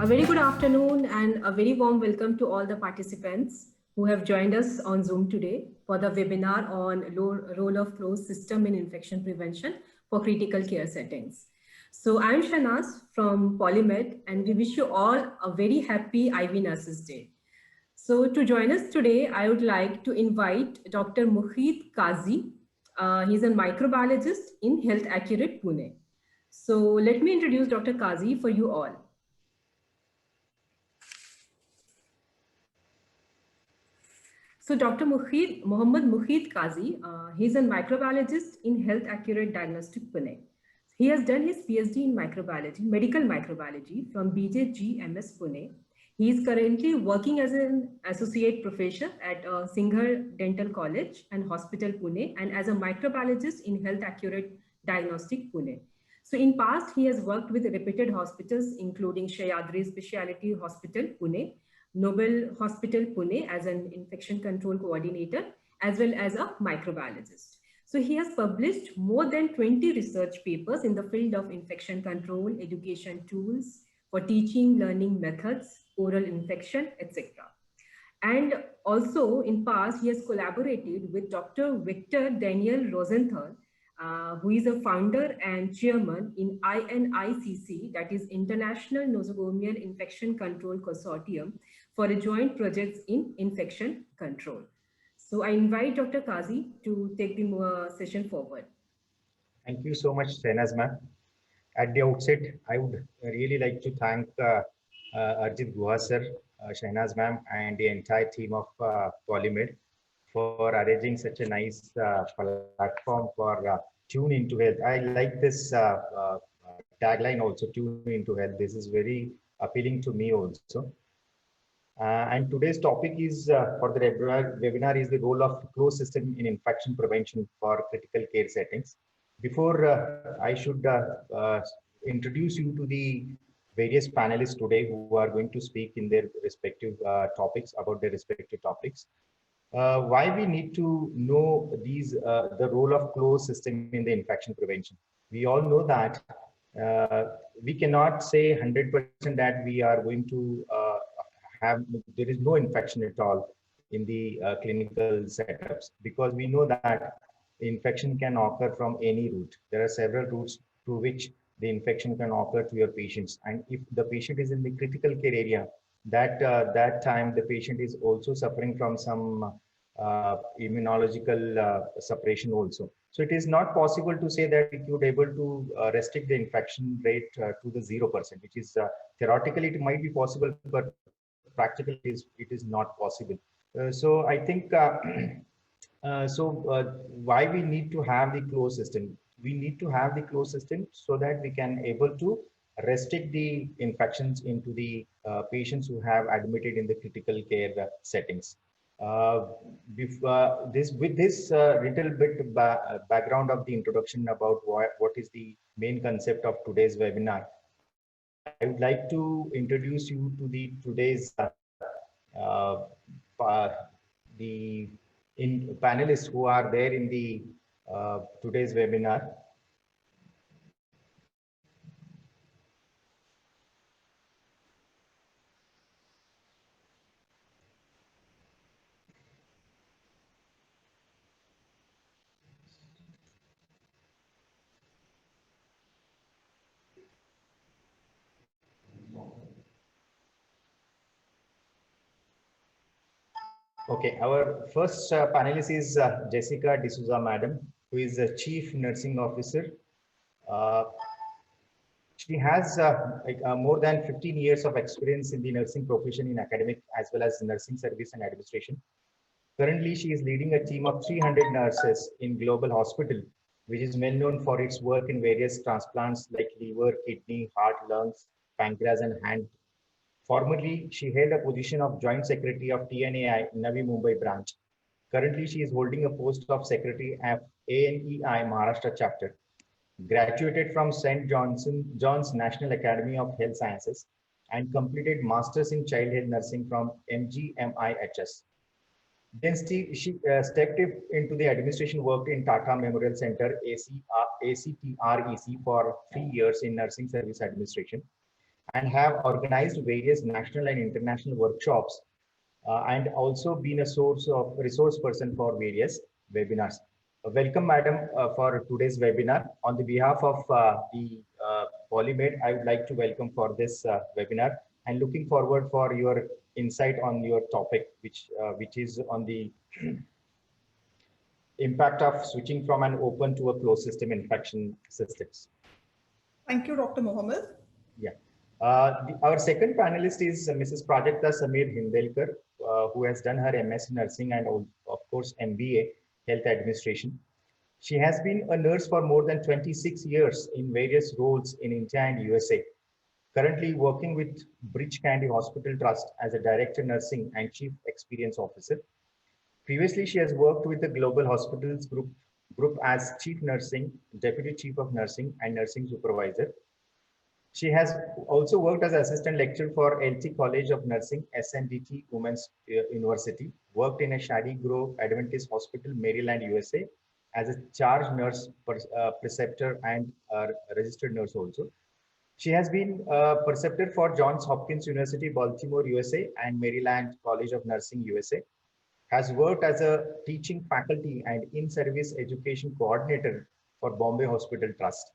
A very good afternoon and a very warm welcome to all the participants who have joined us on Zoom today for the webinar on role of closed system in infection prevention for critical care settings. So I'm Shanaz from Polymed and we wish you all a very happy IV Nurses Day. So to join us today, I would like to invite Dr. Mohit Kazi. He's a microbiologist in Health Accurate Pune. So let me introduce Dr. Kazi for you all. So Dr. Mohammad Muhit Kazi, he's a microbiologist in Health Accurate Diagnostic Pune. He has done his PhD in microbiology, medical microbiology from BJGMS Pune. He is currently working as an associate professor at Singhar Dental College and Hospital Pune and as a microbiologist in Health Accurate Diagnostic Pune. So in past, he has worked with reputed hospitals, including Sahyadri Specialty Hospital, Pune, Nobel Hospital, Pune as an infection control coordinator, as well as a microbiologist. So he has published more than 20 research papers in the field of infection control, education tools for teaching, learning methods, oral infection, etc. And also in past, he has collaborated with Dr. Victor Daniel Rosenthal, who is a founder and chairman in INICC, that is International Nosocomial Infection Control Consortium, for a joint projects in infection control. So I invite Dr. Kazi to take the session forward. Thank you so much, Shanaz ma'am. At the outset, I would really like to thank Arjit Guha sir, Shahnaz ma'am, and the entire team of Polymed for arranging such a nice platform for Tune into Health. I like this tagline also, Tune into Health. This is very appealing to me also. And today's topic is for the webinar is the role of closed system in infection prevention for critical care settings. Before I should introduce you to the various panelists today who are going to speak in their respective topics about their respective topics. Why we need to know these the role of closed system in the infection prevention. We all know that we cannot say 100% that we are going to there is no infection at all in the clinical setups, because we know that the infection can occur from any route. There are several routes through which the infection can occur to your patients, and if the patient is in the critical care area, that time the patient is also suffering from some immunological suppression also. So it is not possible to say that we could able to restrict the infection rate to the 0%, which is theoretically it might be possible, but practically it is not possible. So I think why we need to have the closed system? We need to have the closed system so that we can able to restrict the infections into the patients who have admitted in the critical care settings. With this little bit background of the introduction about what is the main concept of today's webinar, I would like to introduce you to the today's panelists who are there in the today's webinar. Okay, our first panelist is Jessica D'Souza, madam, who is the Chief Nursing Officer. She has more than 15 years of experience in the nursing profession in academic as well as nursing service and administration. Currently, she is leading a team of 300 nurses in Global Hospital, which is well known for its work in various transplants like liver, kidney, heart, lungs, pancreas, and hand. Formerly, she held a position of Joint Secretary of TNAI Navi Mumbai branch. Currently, she is holding a post of Secretary of ANEI Maharashtra chapter. Graduated from St. John's National Academy of Health Sciences and completed Masters in Child Health Nursing from MGMIHS. Then she stepped into the administration, worked in Tata Memorial Center, ACTREC for 3 years in nursing service administration. and have organized various national and international workshops and also been a source of resource person for various webinars. Welcome, madam, for today's webinar. On the behalf of the Polymed, I would like to welcome for this webinar and looking forward for your insight on your topic, which is on the impact of switching from an open to a closed system infection systems. Thank you, Dr. Mohammed. Yeah. Our second panelist is Mrs. Prajakta Samir Hindelkar, who has done her MS Nursing and of course MBA Health Administration. She has been a nurse for more than 26 years in various roles in India and USA. Currently working with Bridge Candy Hospital Trust as a Director Nursing and Chief Experience Officer. Previously, she has worked with the Global Hospitals Group as Chief Nursing, Deputy Chief of Nursing and Nursing Supervisor. She has also worked as Assistant Lecturer for LT College of Nursing, SNDT Women's University, worked in a Shady Grove Adventist Hospital, Maryland, USA, as a charge nurse, preceptor, and registered nurse also. She has been preceptor for Johns Hopkins University, Baltimore, USA, and Maryland College of Nursing, USA. Has worked as a teaching faculty and in-service education coordinator for Bombay Hospital Trust.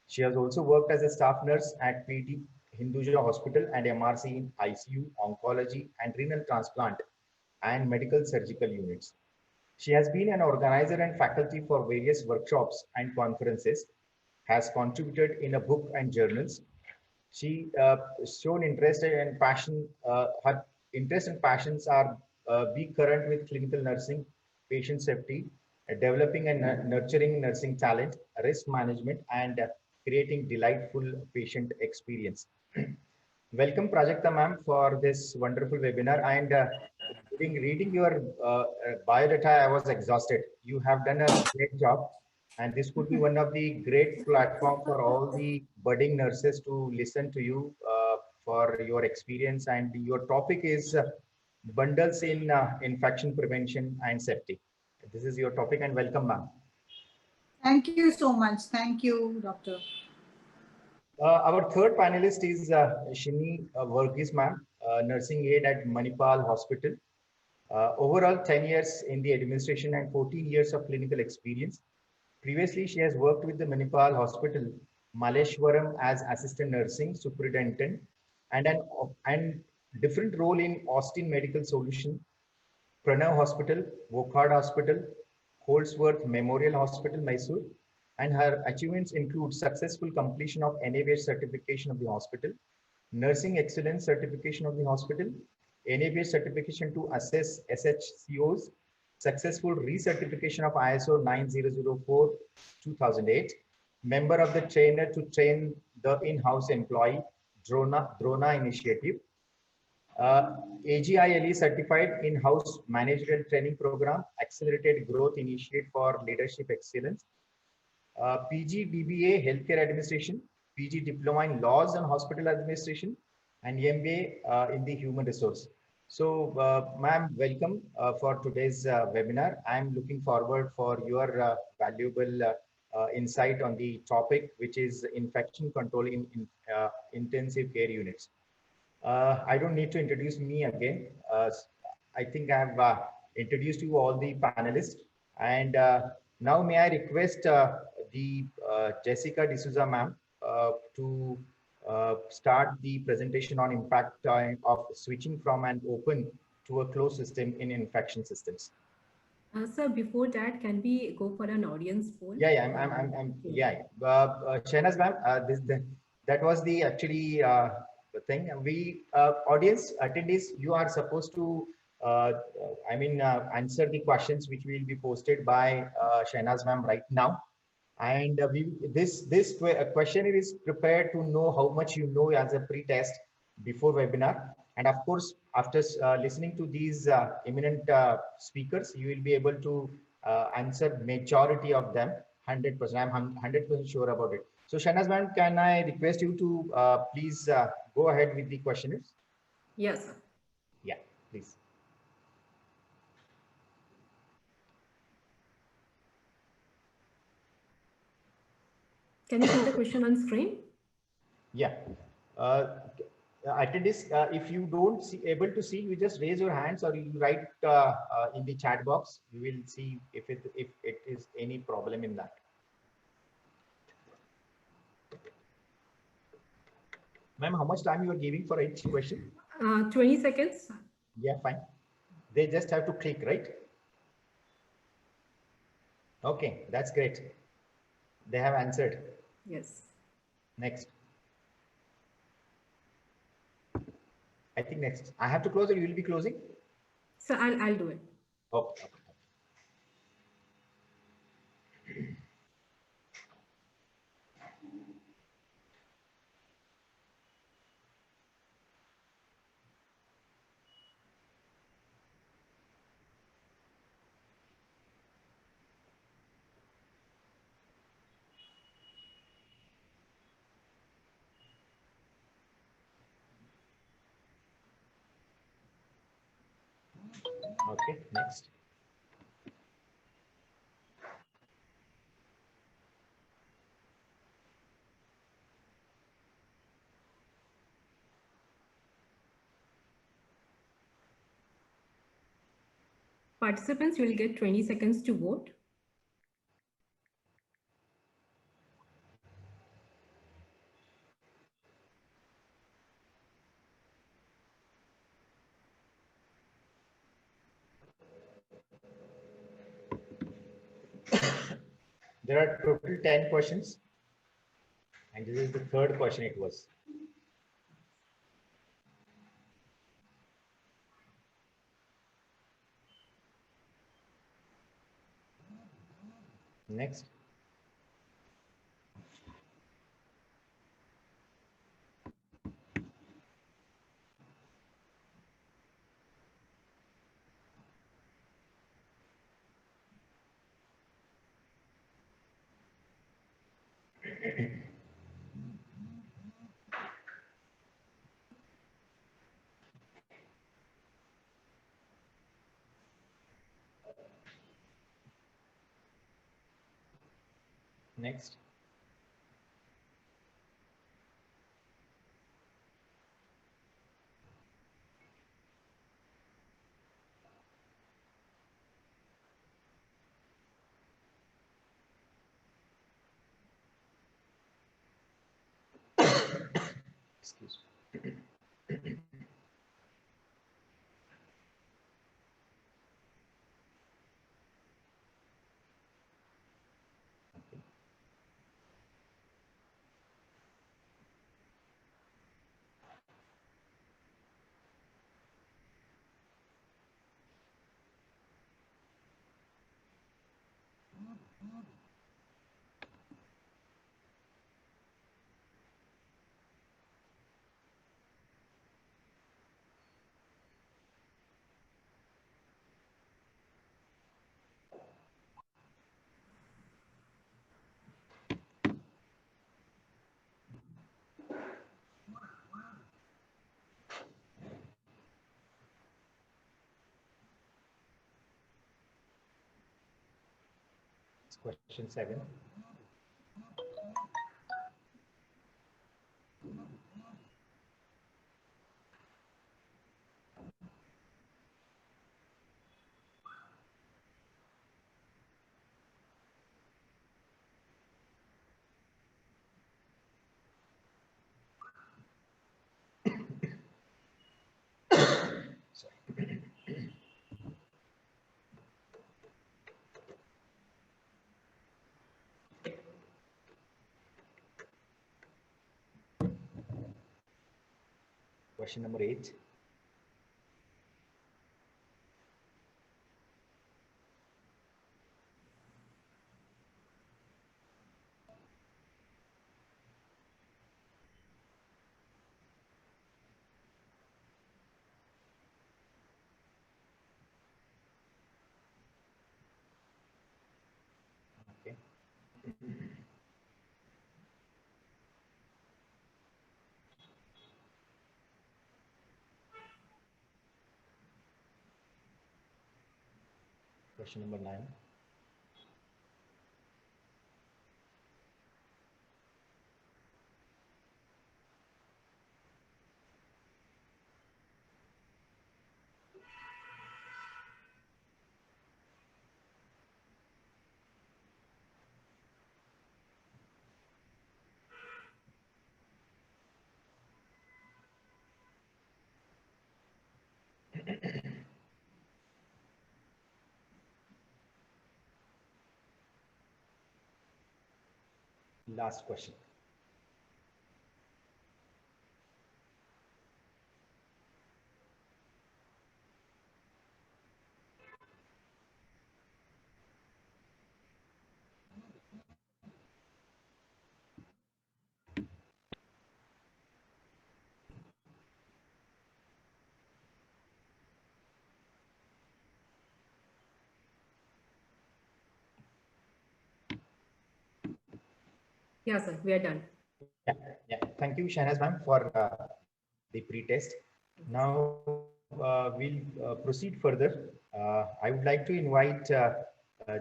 She has also worked as a staff nurse at PD Hinduja Hospital and MRC in ICU, oncology, and renal transplant and medical surgical units. She has been an organizer and faculty for various workshops and conferences, has contributed in a book and journals. She shown interest and passion. Her interest and passions are be current with clinical nursing, patient safety, developing and nurturing nursing talent, risk management, and creating delightful patient experience. Welcome, Prajakta ma'am, for this wonderful webinar. And reading your biodata, I was exhausted. You have done a great job. And this could be one of the great platform for all the budding nurses to listen to you for your experience. And your topic is bundles in infection prevention and safety. This is your topic, and welcome, ma'am. Thank you so much. Thank you, Doctor. Our third panelist is Shini Verghese, ma'am, nursing aide at Manipal Hospital. Overall 10 years in the administration and 14 years of clinical experience. Previously, she has worked with the Manipal Hospital, Malleshwaram as assistant nursing superintendent and different role in Austin Medical Solution, Pranav Hospital, Wokhard Hospital, Holsworth Memorial Hospital, Mysore, and her achievements include successful completion of NABH certification of the hospital, nursing excellence certification of the hospital, NABH certification to assess SHCOs, successful recertification of ISO 9004-2008, member of the trainer to train the in-house employee, Drona initiative, AGILE certified in-house managerial training program, accelerated growth initiate for leadership excellence, PG DBA Healthcare Administration, PG Diploma in Laws and Hospital Administration, and MBA in the Human Resource. So, ma'am, welcome for today's webinar. I'm looking forward for your valuable insight on the topic, which is infection control in intensive care units. I don't need to introduce me again. I think I've introduced you all the panelists. And now may I request the Jessica D'Souza ma'am to start the presentation on impact of switching from an open to a closed system in infection systems. Sir, before that, can we go for an audience poll? Yeah, Shehnaz ma'am, that was the actually thing. We audience attendees, you are supposed to answer the questions which will be posted by Shehnaz ma'am right now. And this questionnaire is prepared to know how much you know as a pre-test before webinar. And of course, after listening to these eminent speakers, you will be able to answer majority of them 100%. I'm 100% sure about it. So Shehnaz ma'am, can I request you to please go ahead with the questionnaires? Yes, sir. Yeah, please. Can you see the question on screen? Yeah. Attendees, if you don't able to see, you just raise your hands or you write in the chat box. You will see if it is any problem in that. Ma'am, how much time you are giving for each question? 20 seconds. Yeah, fine. They just have to click, right? Okay, that's great. They have answered. Yes. Next. I think next. I have to close or you will be closing? So I'll do it. Oh. Okay, next. Participants will get 20 seconds to vote. There are total 10 questions. And this is the third question it was. Next. Next. Excuse me. Question 7. Sorry. Question number 8. Okay. Question number 9. last question. Yeah, sir, we are done. Yeah. Thank you, Shahnaz ma'am, for the pre-test. Now we'll proceed further. I would like to invite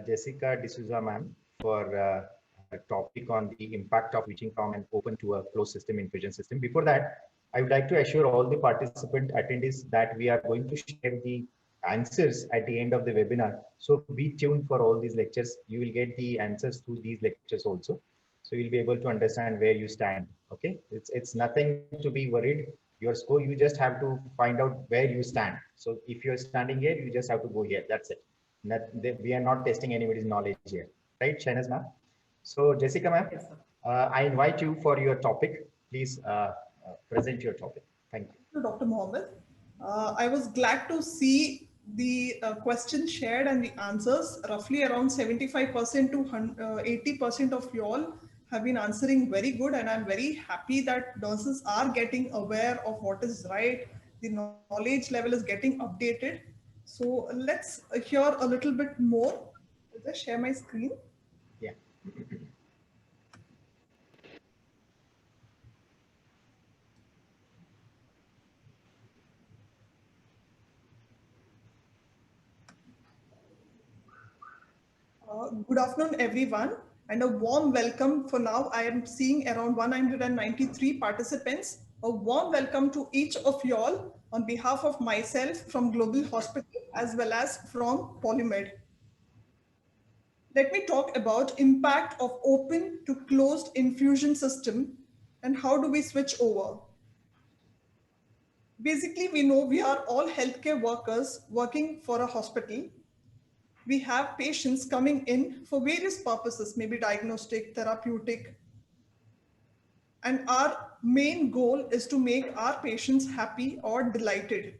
Jessica D'Souza ma'am for a topic on the impact of switching from an open to a closed system infusion system. Before that, I would like to assure all the participant attendees that we are going to share the answers at the end of the webinar. So be tuned for all these lectures. You will get the answers to these lectures also. So you'll be able to understand where you stand. Okay, it's nothing to be worried. Your score, you just have to find out where you stand. So if you're standing here, you just have to go here. That's it. We are not testing anybody's knowledge here, right, Shahnaz ma'am? So Jessica ma'am, Yes, sir. I invite you for your topic. Please present your topic. Thank you. Dr. Mohammed. I was glad to see the questions shared and the answers. Roughly around 75% to 80% of you all have been answering very good, and I'm very happy that nurses are getting aware of what is right. The knowledge level is getting updated. So let's hear a little bit more. I'll just share my screen. Yeah. Good afternoon, everyone, and a warm welcome. For now, I am seeing around 193 participants. A warm welcome to each of you all on behalf of myself from Global Hospital as well as from Polymed. Let me talk about impact of open to closed infusion system and how do we switch over. Basically, we know we are all healthcare workers working for a hospital. We have patients coming in for various purposes, maybe diagnostic, therapeutic. And our main goal is to make our patients happy or delighted.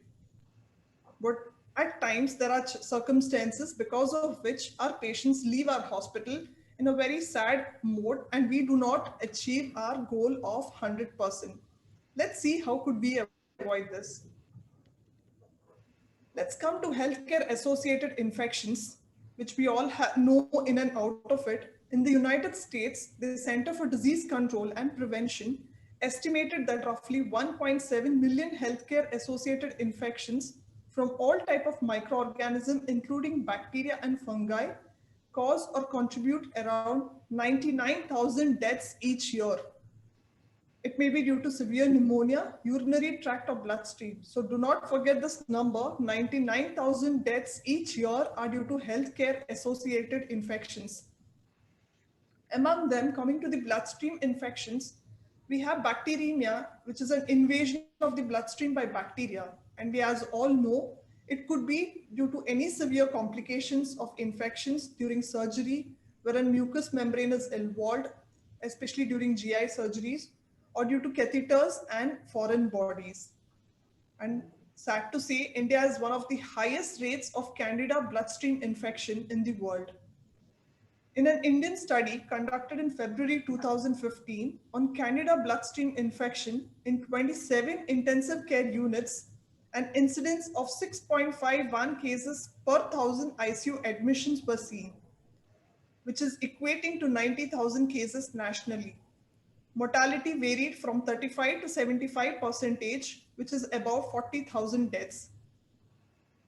But at times there are circumstances because of which our patients leave our hospital in a very sad mode and we do not achieve our goal of 100%. Let's see how could we avoid this. Let's come to healthcare associated infections, which we all know in and out of it. In the United States, the Center for Disease Control and Prevention estimated that roughly 1.7 million healthcare associated infections from all type of microorganisms, including bacteria and fungi, cause or contribute around 99,000 deaths each year. It may be due to severe pneumonia, urinary tract or bloodstream. So do not forget this number, 99,000 deaths each year are due to healthcare associated infections. Among them, coming to the bloodstream infections, we have bacteremia, which is an invasion of the bloodstream by bacteria. And we as all know, it could be due to any severe complications of infections during surgery, where a mucous membrane is involved, especially during GI surgeries, or due to catheters and foreign bodies. And sad to say, India has one of the highest rates of Candida bloodstream infection in the world. In an Indian study conducted in February 2015 on Candida bloodstream infection in 27 intensive care units, an incidence of 6.51 cases per 1,000 ICU admissions were seen, which is equating to 90,000 cases nationally. Mortality varied from 35 to 75%, which is about 40,000 deaths.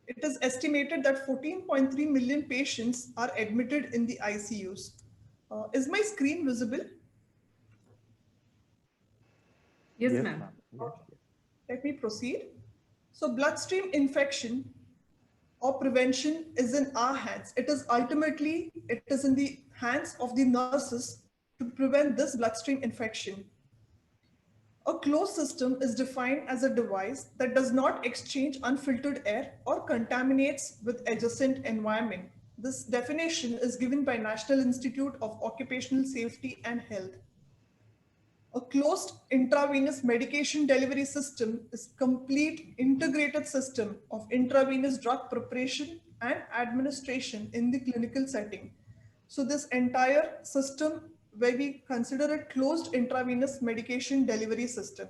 It is estimated that 14.3 million patients are admitted in the ICUs. Is my screen visible? Yes, ma'am. Yes. Let me proceed. So bloodstream infection or prevention is in our hands. It is ultimately, it is in the hands of the nurses to prevent this bloodstream infection. A closed system is defined as a device that does not exchange unfiltered air or contaminates with adjacent environment. This definition is given by National Institute of Occupational Safety and Health. A closed intravenous medication delivery system is complete integrated system of intravenous drug preparation and administration in the clinical setting. So this entire system where we consider a closed intravenous medication delivery system.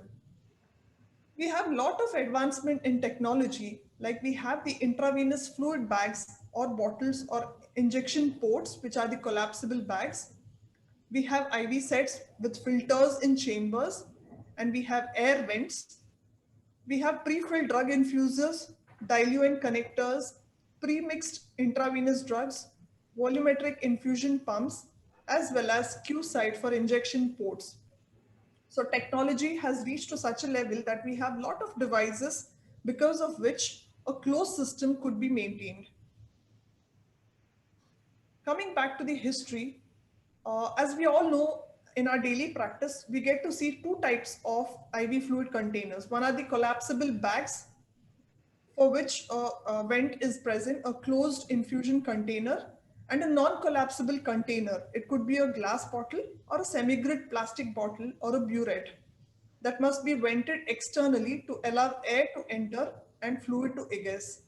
We have a lot of advancement in technology, like we have the intravenous fluid bags or bottles or injection ports, which are the collapsible bags. We have IV sets with filters in chambers, and we have air vents. We have pre-filled drug infusers, diluent connectors, pre-mixed intravenous drugs, volumetric infusion pumps, as well as Q site for injection ports. So technology has reached to such a level that we have a lot of devices because of which a closed system could be maintained. Coming back to the history, as we all know, in our daily practice, we get to see two types of IV fluid containers. One are the collapsible bags, for which a vent is present, a closed infusion container, and a non-collapsible container. It could be a glass bottle or a semi-grid plastic bottle or a burette that must be vented externally to allow air to enter and fluid to egress.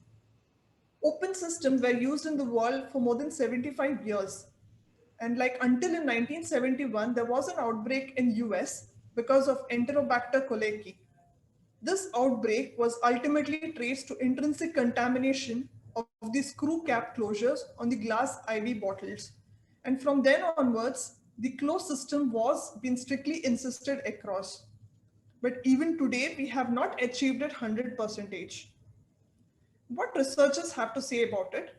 Open systems were used in the world for more than 75 years. And like until in 1971, there was an outbreak in US because of Enterobacter coliaci. This outbreak was ultimately traced to intrinsic contamination of the screw cap closures on the glass IV bottles. And from then onwards, the closed system was being strictly insisted across. But even today, we have not achieved it 100%. What researchers have to say about it?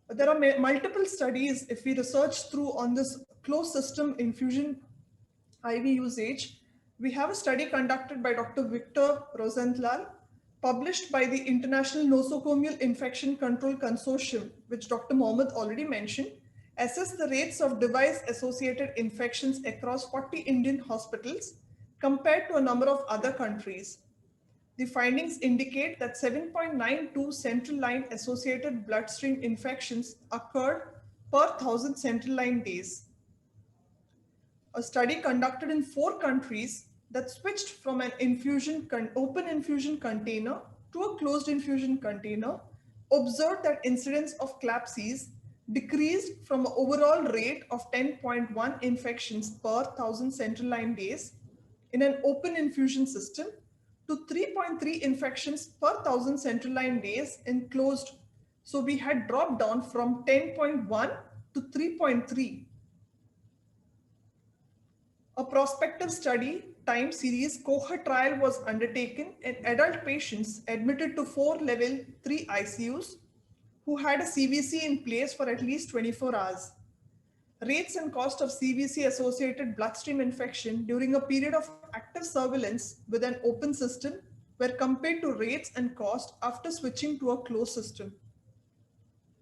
There are multiple studies, if we research through on this closed system infusion IV usage. We have a study conducted by Dr. Victor Rosenthal, published by the International Nosocomial Infection Control Consortium, which Dr. Mohammed already mentioned, assessed the rates of device-associated infections across 40 Indian hospitals compared to a number of other countries. The findings indicate that 7.92 central line associated bloodstream infections occurred per 1,000 central line days. A study conducted in 4 countries that switched from an open infusion container to a closed infusion container observed that incidence of CLABSIs decreased from an overall rate of 10.1 infections per 1,000 central line days in an open infusion system to 3.3 infections per 1,000 central line days in closed. So we had dropped down from 10.1 to 3.3. A prospective study time series cohort trial was undertaken in adult patients admitted to 4 level 3 ICUs who had a CVC in place for at least 24 hours. Rates and cost of CVC associated bloodstream infection during a period of active surveillance with an open system were compared to rates and cost after switching to a closed system.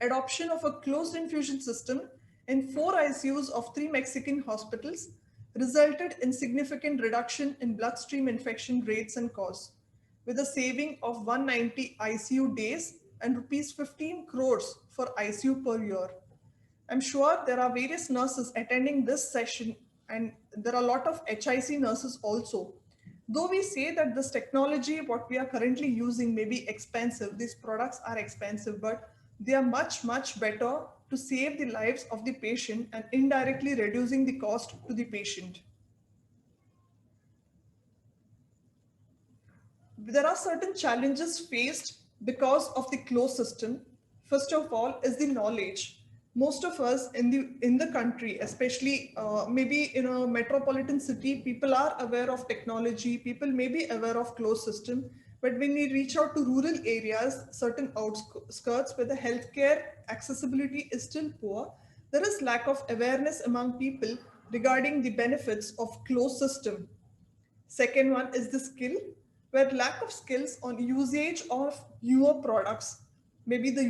Adoption of a closed infusion system in 4 ICUs of 3 Mexican hospitals resulted in significant reduction in bloodstream infection rates and costs, with a saving of 190 ICU days and rupees 15 crores for ICU per year. I'm sure there are various nurses attending this session, and there are a lot of HIC nurses also. Though we say that this technology, what we are currently using may be expensive, these products are expensive, but they are much, much better to save the lives of the patient and indirectly reducing the cost to the patient. There are certain challenges faced because of the closed system. First of all is the knowledge. Most of us in the country, especially maybe in a metropolitan city, people are aware of technology, people may be aware of closed system, but when we reach out to rural areas, certain outskirts where the healthcare accessibility is still poor, there is lack of awareness among people regarding the benefits of closed system. Second one is the skill, where lack of skills on usage of newer products, maybe the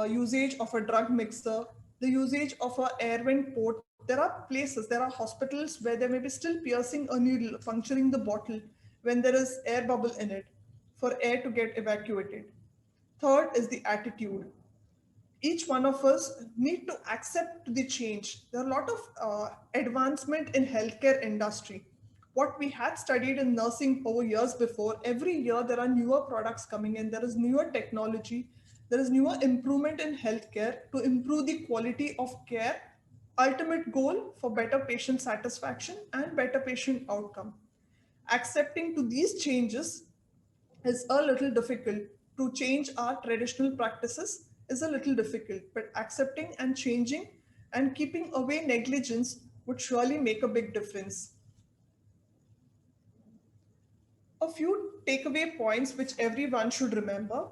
usage of a drug mixer, the usage of an air vent port. There are places, there are hospitals where they may be still piercing a needle, puncturing the bottle when there is air bubble in it for air to get evacuated. Third is the attitude. Each one of us need to accept the change. There are a lot of advancement in healthcare industry. what we had studied in nursing over years before, every year there are newer products coming in, there is newer technology, there is newer improvement in healthcare to improve the quality of care, ultimate goal for better patient satisfaction and better patient outcome. Accepting to these changes is a little difficult. To change our traditional practices is a little difficult, but accepting and changing and keeping away negligence would surely make a big difference. A few takeaway points which everyone should remember.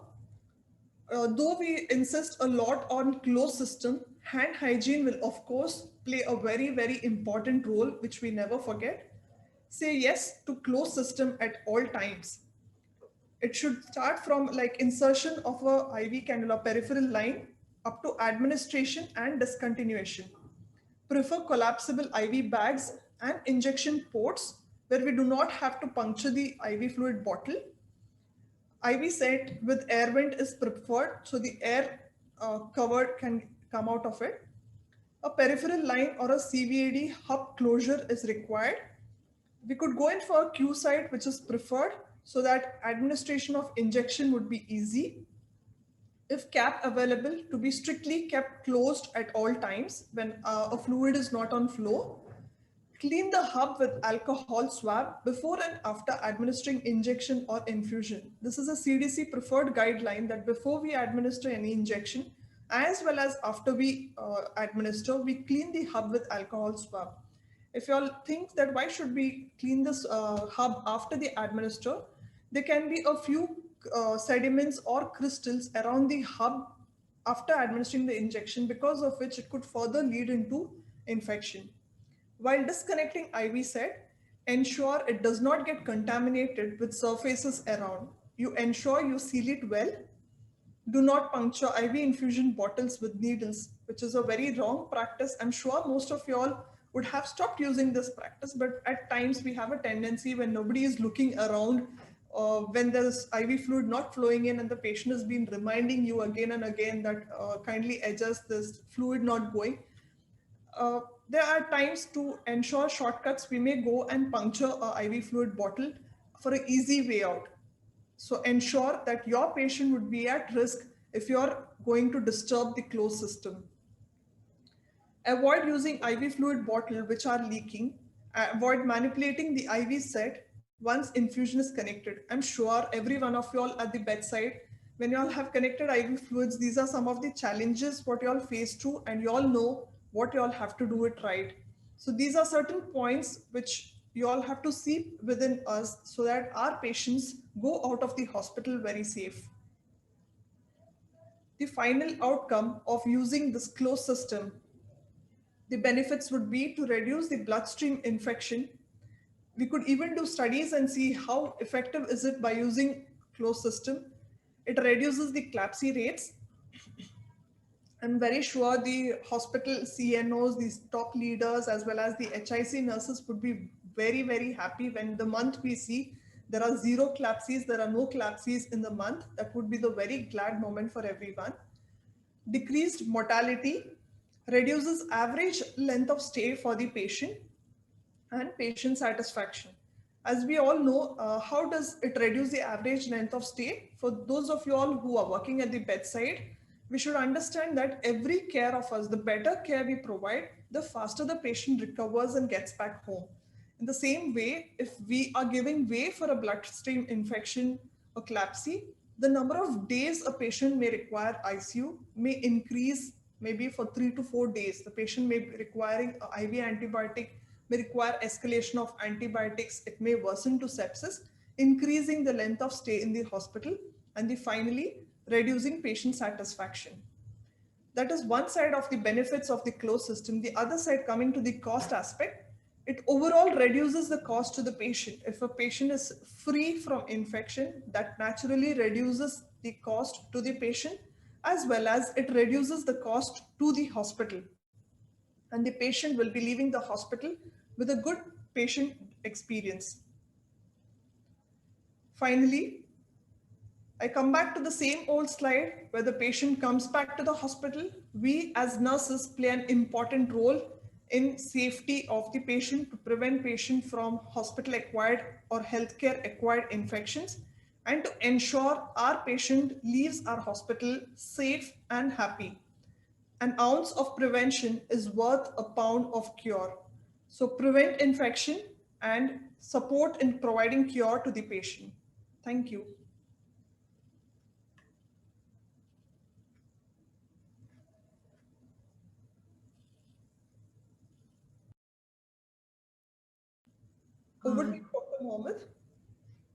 Though we insist a lot on closed system, hand hygiene will of course play a very, very important role, which we never forget. Say yes to closed system at all times. It should start from like insertion of a IV cannula peripheral line up to administration and discontinuation. Prefer collapsible IV bags and injection ports where we do not have to puncture the IV fluid bottle. IV set with air vent is preferred, so the air covered can come out of it. A peripheral line or a CVAD hub closure is required. We could go in for a Q site, which is preferred, so that administration of injection would be easy. If cap available, to be strictly kept closed at all times when a fluid is not on flow. Clean the hub with alcohol swab before and after administering injection or infusion. This is a CDC preferred guideline that before we administer any injection, as well as after we administer, we clean the hub with alcohol swab. If you all think that why should we clean this hub after the administer, there can be a few sediments or crystals around the hub after administering the injection, because of which it could further lead into infection. While disconnecting IV set, ensure it does not get contaminated with surfaces around. You ensure you seal it well. Do not puncture IV infusion bottles with needles, which is a very wrong practice. I'm sure most of you all would have stopped using this practice, but at times we have a tendency when nobody is looking around, when there's IV fluid not flowing in and the patient has been reminding you again and again that kindly adjust this fluid not going. There are times to ensure shortcuts, we may go and puncture a IV fluid bottle for an easy way out. So ensure that your patient would be at risk if you're going to disturb the closed system. Avoid using IV fluid bottle which are leaking. Avoid manipulating the IV set once infusion is connected. I'm sure every one of you all at the bedside, when you all have connected IV fluids, these are some of the challenges what you all face through, and you all know what you all have to do it right. So these are certain points which you all have to see within us so that our patients go out of the hospital very safe. The final outcome of using this closed system, the benefits would be to reduce the bloodstream infection. We could even do studies and see how effective is it by using closed system. It reduces the CLABSI rates. I'm very sure the hospital CNOs, these top leaders, as well as the HIC nurses would be very, very happy when the month we see there are 0 CLABSIs, there are no CLABSIs in the month. That would be the very glad moment for everyone. Decreased mortality, reduces average length of stay for the patient, and patient satisfaction. As we all know, how does it reduce the average length of stay? For those of you all who are working at the bedside, we should understand that every care of us, the better care we provide, the faster the patient recovers and gets back home. In the same way, if we are giving way for a bloodstream infection or CLABSI, the number of days a patient may require ICU may increase, maybe for 3 to 4 days. The patient may be requiring an IV antibiotic, may require escalation of antibiotics. It may worsen to sepsis, increasing the length of stay in the hospital, and finally, reducing patient satisfaction. That is one side of the benefits of the closed system. The other side, coming to the cost aspect, it overall reduces the cost to the patient. If a patient is free from infection, that naturally reduces the cost to the patient, as well as it reduces the cost to the hospital. And the patient will be leaving the hospital with a good patient experience. Finally, I come back to the same old slide where the patient comes back to the hospital. We as nurses play an important role in safety of the patient to prevent patient from hospital acquired or healthcare acquired infections, and to ensure our patient leaves our hospital safe and happy. An ounce of prevention is worth a pound of cure. So prevent infection and support in providing cure to the patient. Thank you. Over to you, Dr. Mohammed.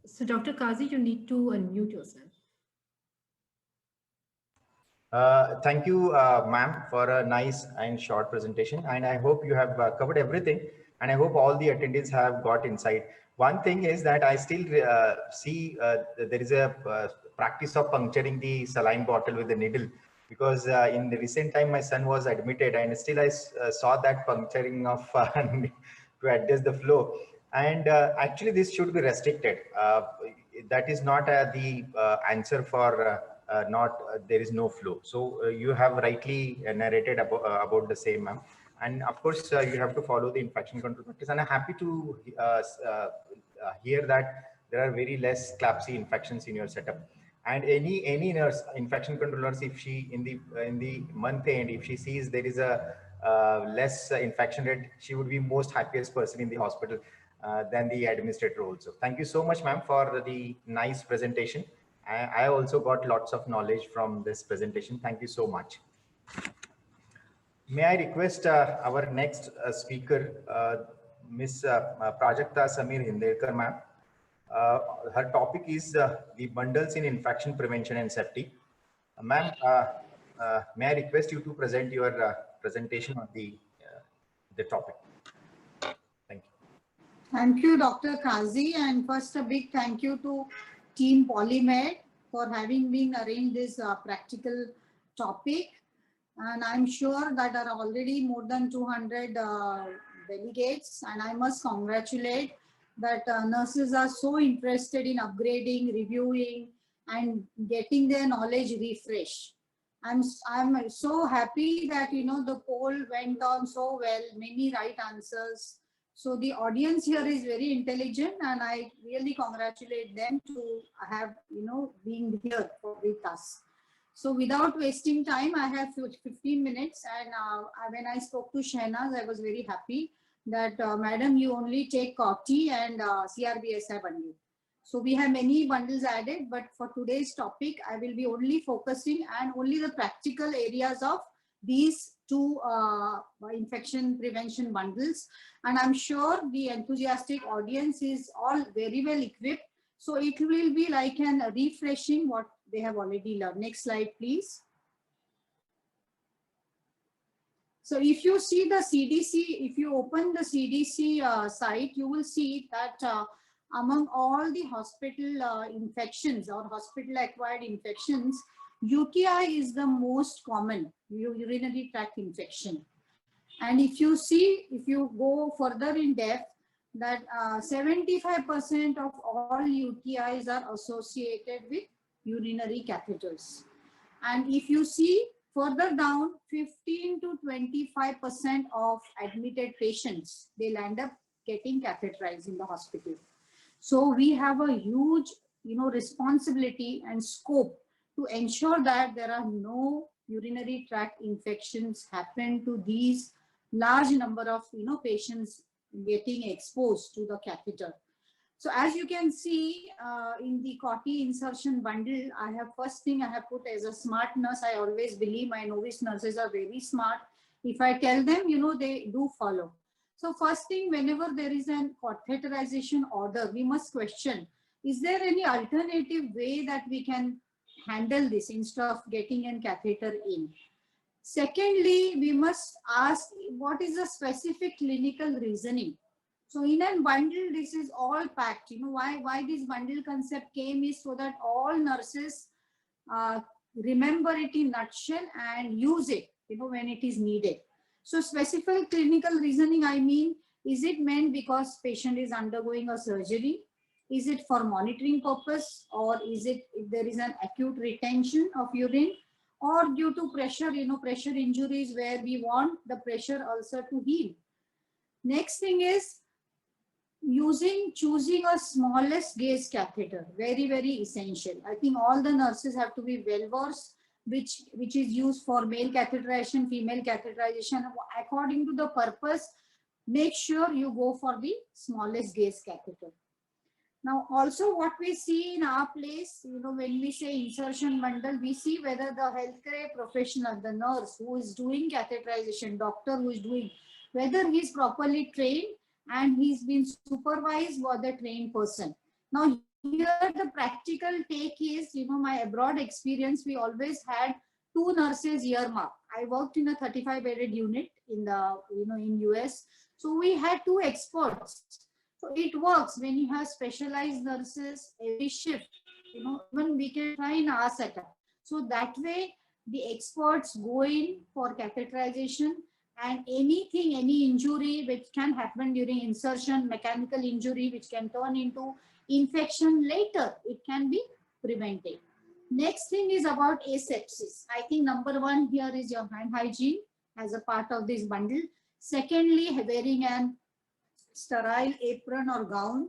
So Dr. Kazi, you need to unmute yourself. Thank you, ma'am, for a nice and short presentation. And I hope you have covered everything. And I hope all the attendees have got insight. One thing is that I still see there is a practice of puncturing the saline bottle with the needle, because in the recent time my son was admitted, and still I saw that puncturing of to adjust the flow. And actually, this should be restricted. That is not the answer for there is no flow. So you have rightly narrated about the same, ma'am. And of course, you have to follow the infection control practice. And I'm happy to hear that there are very less CLABSI infections in your setup. And any nurse, infection control nurse, if she in the month end, if she sees there is a less infection rate, she would be most happiest person in the hospital than the administrator also. Thank you so much, ma'am, for the nice presentation. I also got lots of knowledge from this presentation. Thank you so much. May I request our next speaker, Ms. Prajakta Samir Hindekar, ma'am. Her topic is the bundles in infection prevention and safety. Ma'am, may I request you to present your presentation on the topic. Thank you. Thank you, Dr. Kazi. And first, a big thank you to Team Polymed for having been arranged this practical topic. And I'm sure that there are already more than 200 delegates. And I must congratulate that nurses are so interested in upgrading, reviewing, and getting their knowledge refreshed. I'm so happy that, you know, the poll went on so well, many right answers. So the audience here is very intelligent, and I really congratulate them to have, you know, being here with us. So without wasting time, I have 15 minutes, and when I spoke to Shehnaz, I was very happy that, madam, you only take COPT and CRBSI bundle. So we have many bundles added, but for today's topic, I will be only focusing and only the practical areas of these two infection prevention bundles. And I'm sure the enthusiastic audience is all very well equipped. So it will be like an refreshing what they have already learned. Next slide, please. So if you see the CDC, if you open the CDC site, you will see that among all the hospital infections or hospital acquired infections, UTI is the most common, urinary tract infection. And if you see, if you go further in depth, that 75% of all UTIs are associated with urinary catheters. And if you see further down, 15 to 25% of admitted patients, they'll end up getting catheterized in the hospital. So we have a huge, you know, responsibility and scope to ensure that there are no urinary tract infections happen to these large number of, you know, patients getting exposed to the catheter. So as you can see in the COTI insertion bundle, I have first thing I have put as a smart nurse. I always believe my novice nurses are very smart. If I tell them, you know, they do follow. So first thing, whenever there is an catheterization order, we must question, is there any alternative way that we can handle this instead of getting a catheter in? Secondly, we must ask what is the specific clinical reasoning. So in a bundle, this is all packed. You know, why this bundle concept came is so that all nurses remember it in nutshell and use it, you know, when it is needed. So specific clinical reasoning, I mean, is it meant because patient is undergoing a surgery? Is it for monitoring purpose, or is it if there is an acute retention of urine, or due to pressure, pressure injuries where we want the pressure ulcer to heal. Next thing is choosing a smallest gauge catheter, very, very essential. I think all the nurses have to be well versed, which is used for male catheterization, female catheterization. According to the purpose, make sure you go for the smallest gauge catheter. Now, also what we see in our place, when we say insertion bundle, we see whether the healthcare professional, the nurse who is doing catheterization, doctor who is doing, whether he is properly trained and he's been supervised by the trained person. Now, here the practical take is, my abroad experience, we always had 2 nurses earmarked. I worked in a 35-bedded unit in the, in US. So we had 2 experts. So it works when you have specialized nurses every shift, even we can try in our setup. So that way the experts go in for catheterization, and anything, any injury which can happen during insertion, mechanical injury which can turn into infection later, it can be prevented. Next thing is about asepsis. I think number 1 here is your hand hygiene as a part of this bundle. Secondly, wearing an sterile apron or gown,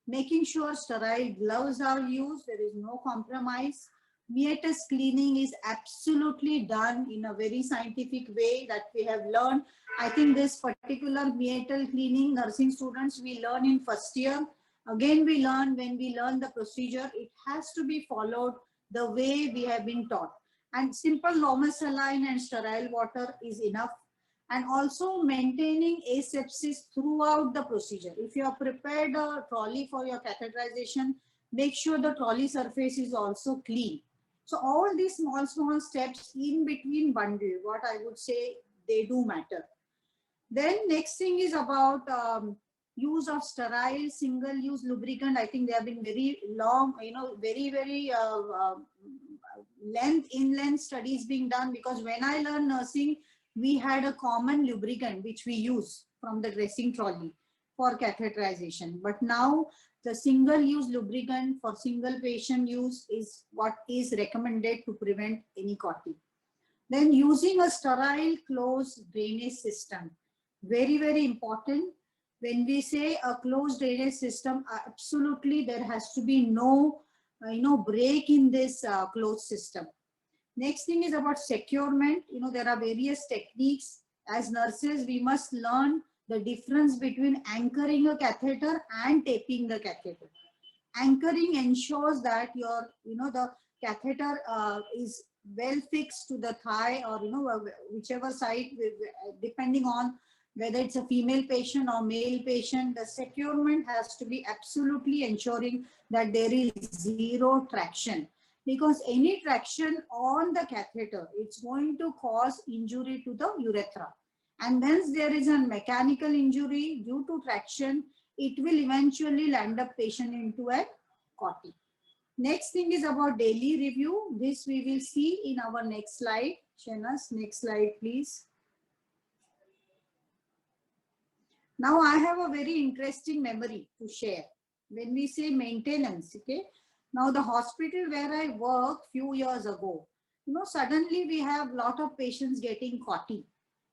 making sure sterile gloves are used, there is no compromise. Meatus cleaning is absolutely done in a very scientific way that we have learned. I think this particular meatal cleaning, nursing students, we learn in first year. Again, we learn when we learn the procedure, it has to be followed the way we have been taught. And simple normal saline and sterile water is enough. And also maintaining asepsis throughout the procedure. If you have prepared a trolley for your catheterization, make sure the trolley surface is also clean. So all these small steps in between bundle, what I would say, they do matter. Then next thing is about use of sterile single-use lubricant. I think they have been very long, very length studies being done, because when I learned nursing, we had a common lubricant which we use from the dressing trolley for catheterization. But now the single-use lubricant for single patient use is what is recommended to prevent any clotting. Then using a sterile closed drainage system, very, very important. When we say a closed drainage system, absolutely there has to be no break in this closed system. Next thing is about securement. There are various techniques. As nurses, we must learn the difference between anchoring a catheter and taping the catheter. Anchoring ensures that your, the catheter is well fixed to the thigh or, whichever side, depending on whether it's a female patient or male patient. The securement has to be absolutely ensuring that there is zero traction. Because any traction on the catheter, it's going to cause injury to the urethra. And then there is a mechanical injury due to traction, it will eventually land up patient into a clotting. Next thing is about daily review. This we will see in our next slide. Shenas, next slide, please. Now I have a very interesting memory to share. When we say maintenance, okay? Now the hospital where I worked few years ago, suddenly we have a lot of patients getting clotting,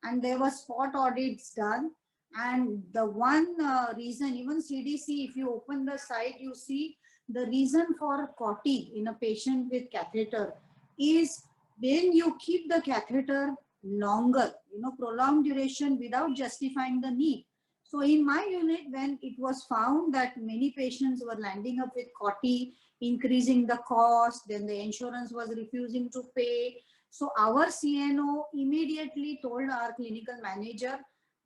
and there were spot audits done. And the one reason, even CDC, if you open the site, you see the reason for clotting in a patient with catheter is when you keep the catheter longer, prolonged duration without justifying the need. So in my unit, when it was found that many patients were landing up with clotting, increasing the cost, then the insurance was refusing to pay. So our CNO immediately told our clinical manager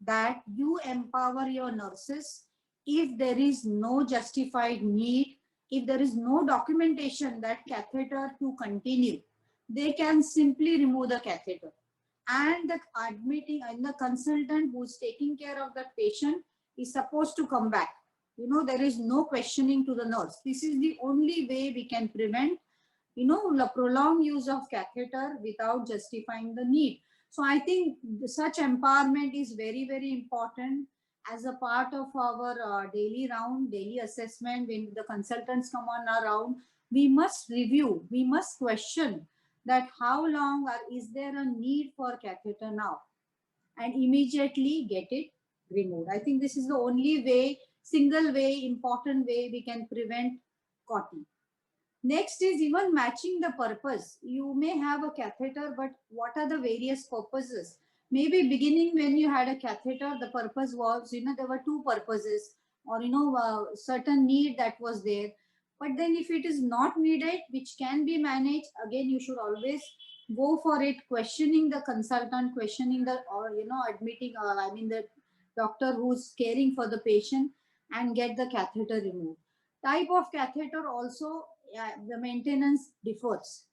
that you empower your nurses. If there is no justified need, if there is no documentation that catheter to continue, they can simply remove the catheter. And the admitting and the consultant who is taking care of that patient is supposed to come back. There is no questioning to the nurse. This is the only way we can prevent, the prolonged use of catheter without justifying the need. So I think such empowerment is very, very important as a part of our daily round, daily assessment. When the consultants come on our round, we must review, we must question that how long or is there a need for catheter now, and immediately get it removed. I think this is the only way, single way, important way we can prevent clotting. Next is even matching the purpose. You may have a catheter, but what are the various purposes? Maybe beginning when you had a catheter, the purpose was, there were two purposes, or, certain need that was there. But then if it is not needed, which can be managed, again, you should always go for it, questioning the consultant, questioning the, or, admitting, the doctor who's caring for the patient, and get the catheter removed. Type of catheter also, the maintenance differs.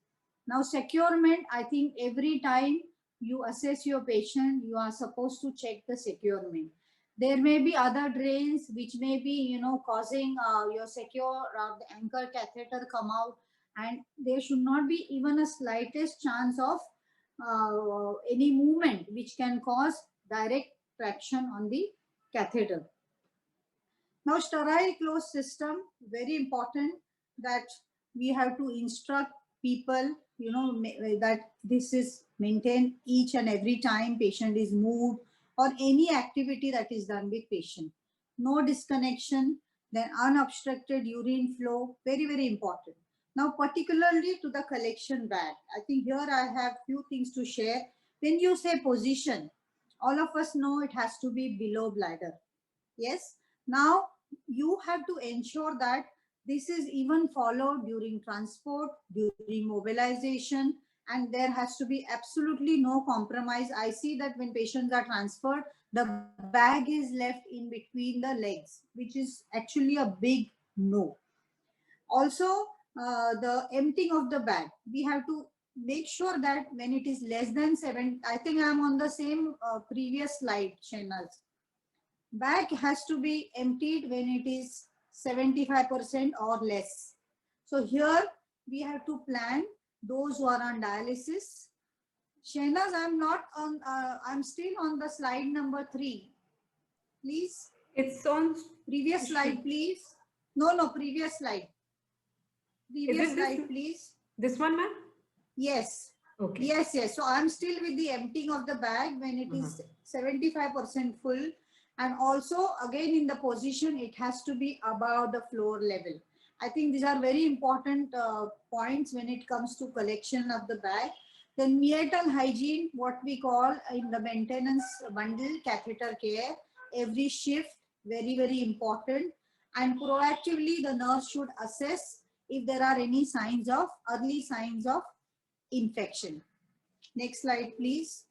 Now, securement, I think every time you assess your patient, you are supposed to check the securement. There may be other drains which may be, causing your secure the anchor catheter come out, and there should not be even a slightest chance of any movement which can cause direct traction on the catheter. Now, sterile closed system, very important that we have to instruct people, that this is maintained each and every time patient is moved or any activity that is done with patient. No disconnection, then unobstructed urine flow, very, very important. Now, particularly to the collection bag, I think here I have few things to share. When you say position, all of us know it has to be below bladder. Yes. Now, you have to ensure that this is even followed during transport, during mobilization, and there has to be absolutely no compromise. I see that when patients are transferred, the bag is left in between the legs, which is actually a big no. Also, the emptying of the bag, we have to make sure that when it is less than 7, I think I'm on the same previous slide, Shehnaz. Bag has to be emptied when it is 75% or less. So here we have to plan those who are on dialysis. Shehnaz, I'm not on, I'm still on the slide number 3. Please. It's on previous slide, please. No, previous slide. Previous slide, please. This one, ma'am? Yes. Okay. Yes. So I'm still with the emptying of the bag when it is 75% full. And also, again, in the position, it has to be above the floor level. I think these are very important points when it comes to collection of the bag. Then meatal hygiene, what we call in the maintenance bundle, catheter care, every shift, very, very important. And proactively, the nurse should assess if there are any signs of, early signs of infection. Next slide, please.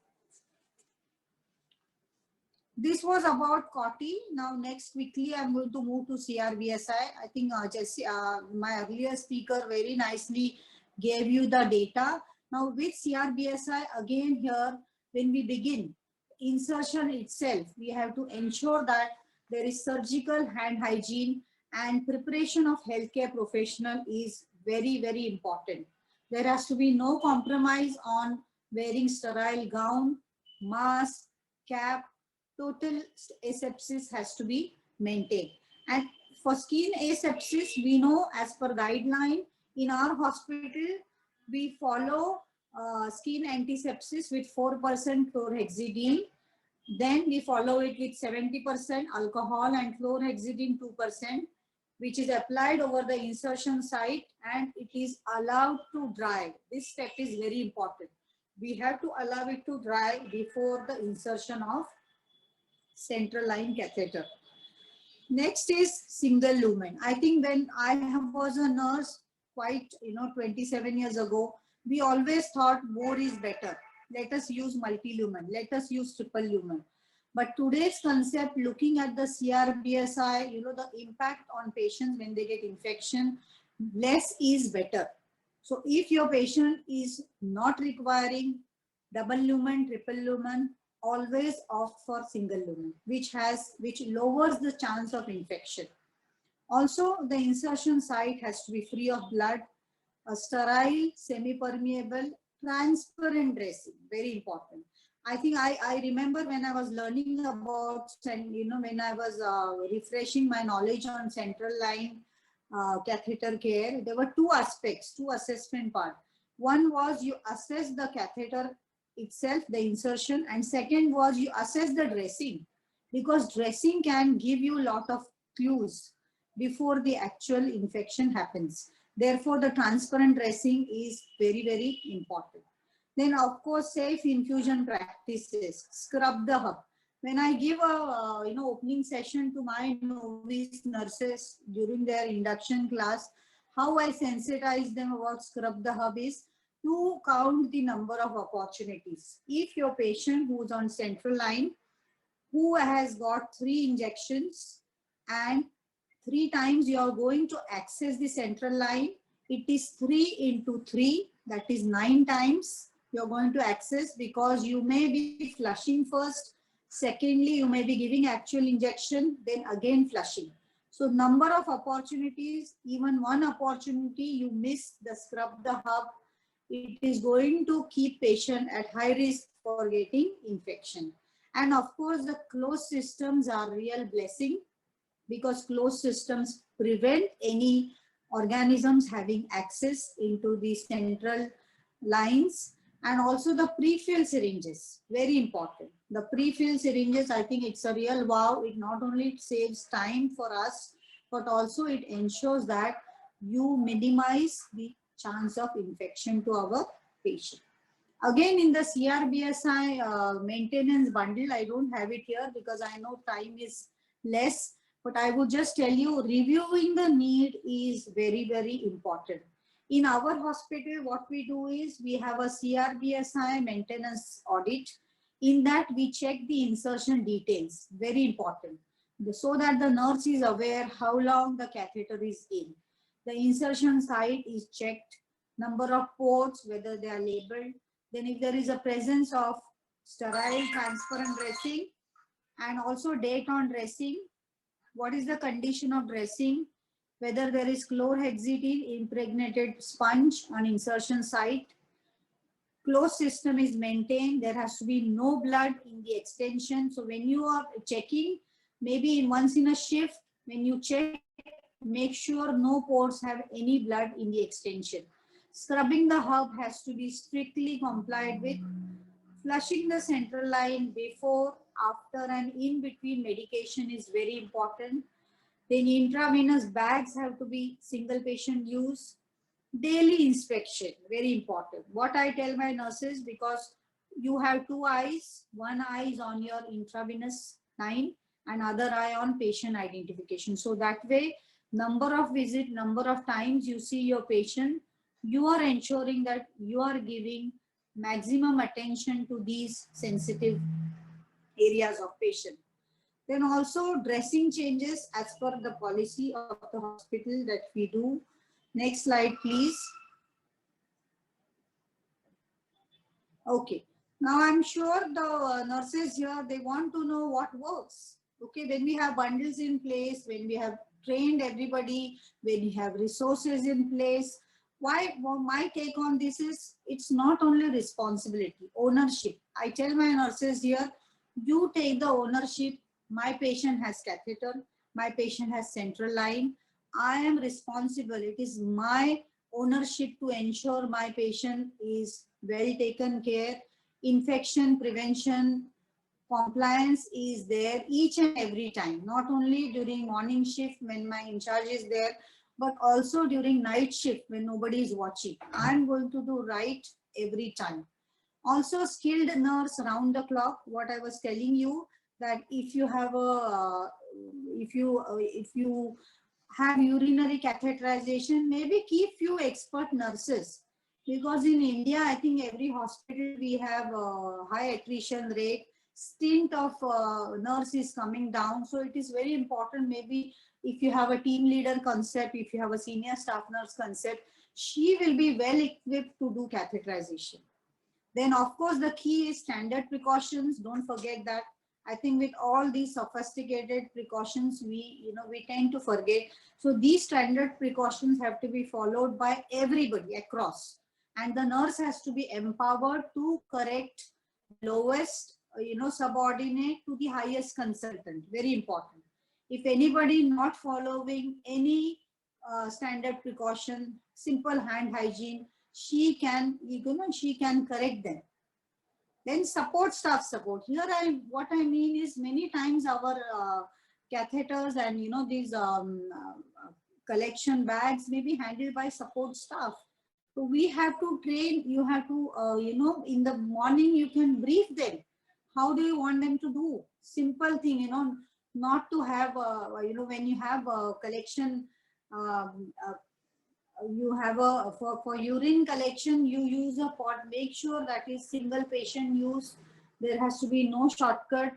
This was about COTI. Now, next quickly, I'm going to move to CRBSI. I think Jesse, my earlier speaker very nicely gave you the data. Now, with CRBSI, again here, when we begin insertion itself, we have to ensure that there is surgical hand hygiene and preparation of healthcare professional is very, very important. There has to be no compromise on wearing sterile gown, mask, cap. Total asepsis has to be maintained. And for skin asepsis, we know as per guideline in our hospital, we follow skin antisepsis with 4% chlorhexidine. Then we follow it with 70% alcohol and chlorhexidine 2%, which is applied over the insertion site and it is allowed to dry. This step is very important. We have to allow it to dry before the insertion of central line catheter. Next is single lumen. I think when I was a nurse quite 27 years ago, we always thought more is better. Let us use multi-lumen. Let us use triple lumen. But today's concept, looking at the CRBSI, the impact on patients when they get infection, less is better. So if your patient is not requiring double lumen, triple lumen, always opt for single lumen, which lowers the chance of infection. Also, the insertion site has to be free of blood, a sterile, semi-permeable, transparent dressing, very important. I think I remember when I was learning about, when I was refreshing my knowledge on central line catheter care, there were two aspects, two assessment part. One was you assess the catheter itself, the insertion, and second was you assess the dressing, because dressing can give you a lot of clues before the actual infection happens. Therefore, the transparent dressing is very, very important. Then, of course, safe infusion practices. Scrub the hub. When I give a opening session to my novice nurses during their induction class, how I sensitize them about scrub the hub is to count the number of opportunities. If your patient who's on central line, who has got 3 injections and 3 times you are going to access the central line, it is 3 into 3, that is 9 times you're going to access, because you may be flushing first. Secondly, you may be giving actual injection, then again flushing. So number of opportunities, even one opportunity you miss the scrub the hub, it is going to keep patient at high risk for getting infection. And of course, the closed systems are real blessing, because closed systems prevent any organisms having access into the central lines. And also the pre-filled syringes, very important. The pre-filled syringes, I think it's a real wow. It not only saves time for us, but also it ensures that you minimize the chance of infection to our patient. Again, in the CRBSI maintenance bundle, I don't have it here because I know time is less, but I would just tell you, reviewing the need is very, very important. In our hospital, what we do is we have a CRBSI maintenance audit. In that, we check the insertion details, very important, so that the nurse is aware how long the catheter is in. The insertion site is checked, number of ports, whether they are labeled. Then if there is a presence of sterile transparent dressing, and also date on dressing, what is the condition of dressing, whether there is chlorhexidine impregnated sponge on insertion site, closed system is maintained, there has to be no blood in the extension. So when you are checking, maybe once in a shift, when you check, make sure no ports have any blood in the extension. Scrubbing the hub has to be strictly complied with. Flushing the central line before, after, and in between medication is very important. Then intravenous bags have to be single patient use. Daily inspection, very important. What I tell my nurses, because you have 2 eyes, one eye is on your intravenous line and other eye on patient identification. So that way, number of visit, number of times you see your patient, you are ensuring that you are giving maximum attention to these sensitive areas of patient. Then also dressing changes as per the policy of the hospital that we do. Next slide, please. Okay. Now I'm sure the nurses here, they want to know what works. Okay, when we have bundles in place, when we have trained everybody, when we have resources in place, why? Well, my take on this is, it's not only responsibility, ownership. I tell my nurses here, you take the ownership. My patient has catheter, my patient has central line. I am responsible. It is my ownership to ensure my patient is well taken care. Infection prevention, compliance is there each and every time, not only during morning shift when my in charge is there, but also during night shift when nobody is watching. I'm going to do right every time. Also skilled nurse round the clock. What I was telling you, that if you have a if you have urinary catheterization, maybe keep few expert nurses, because in India, I think every hospital we have a high attrition rate, stint of nurse is coming down. So it is very important, maybe if you have a team leader concept, if you have a senior staff nurse concept, she will be well equipped to do catheterization. Then of course the key is standard precautions. Don't forget that. I think with all these sophisticated precautions, we tend to forget. So these standard precautions have to be followed by everybody across, and the nurse has to be empowered to correct lowest, subordinate to the highest consultant. Very important. If anybody not following any standard precaution, simple hand hygiene, she can, she can correct them. Then support staff support. Here, what I mean is many times our catheters and these collection bags may be handled by support staff. So we have to train. You have to in the morning you can brief them. How do you want them to do? Simple thing, not to have when you have a collection. You have for urine collection, you use a pot. Make sure that is single patient use. There has to be no shortcut.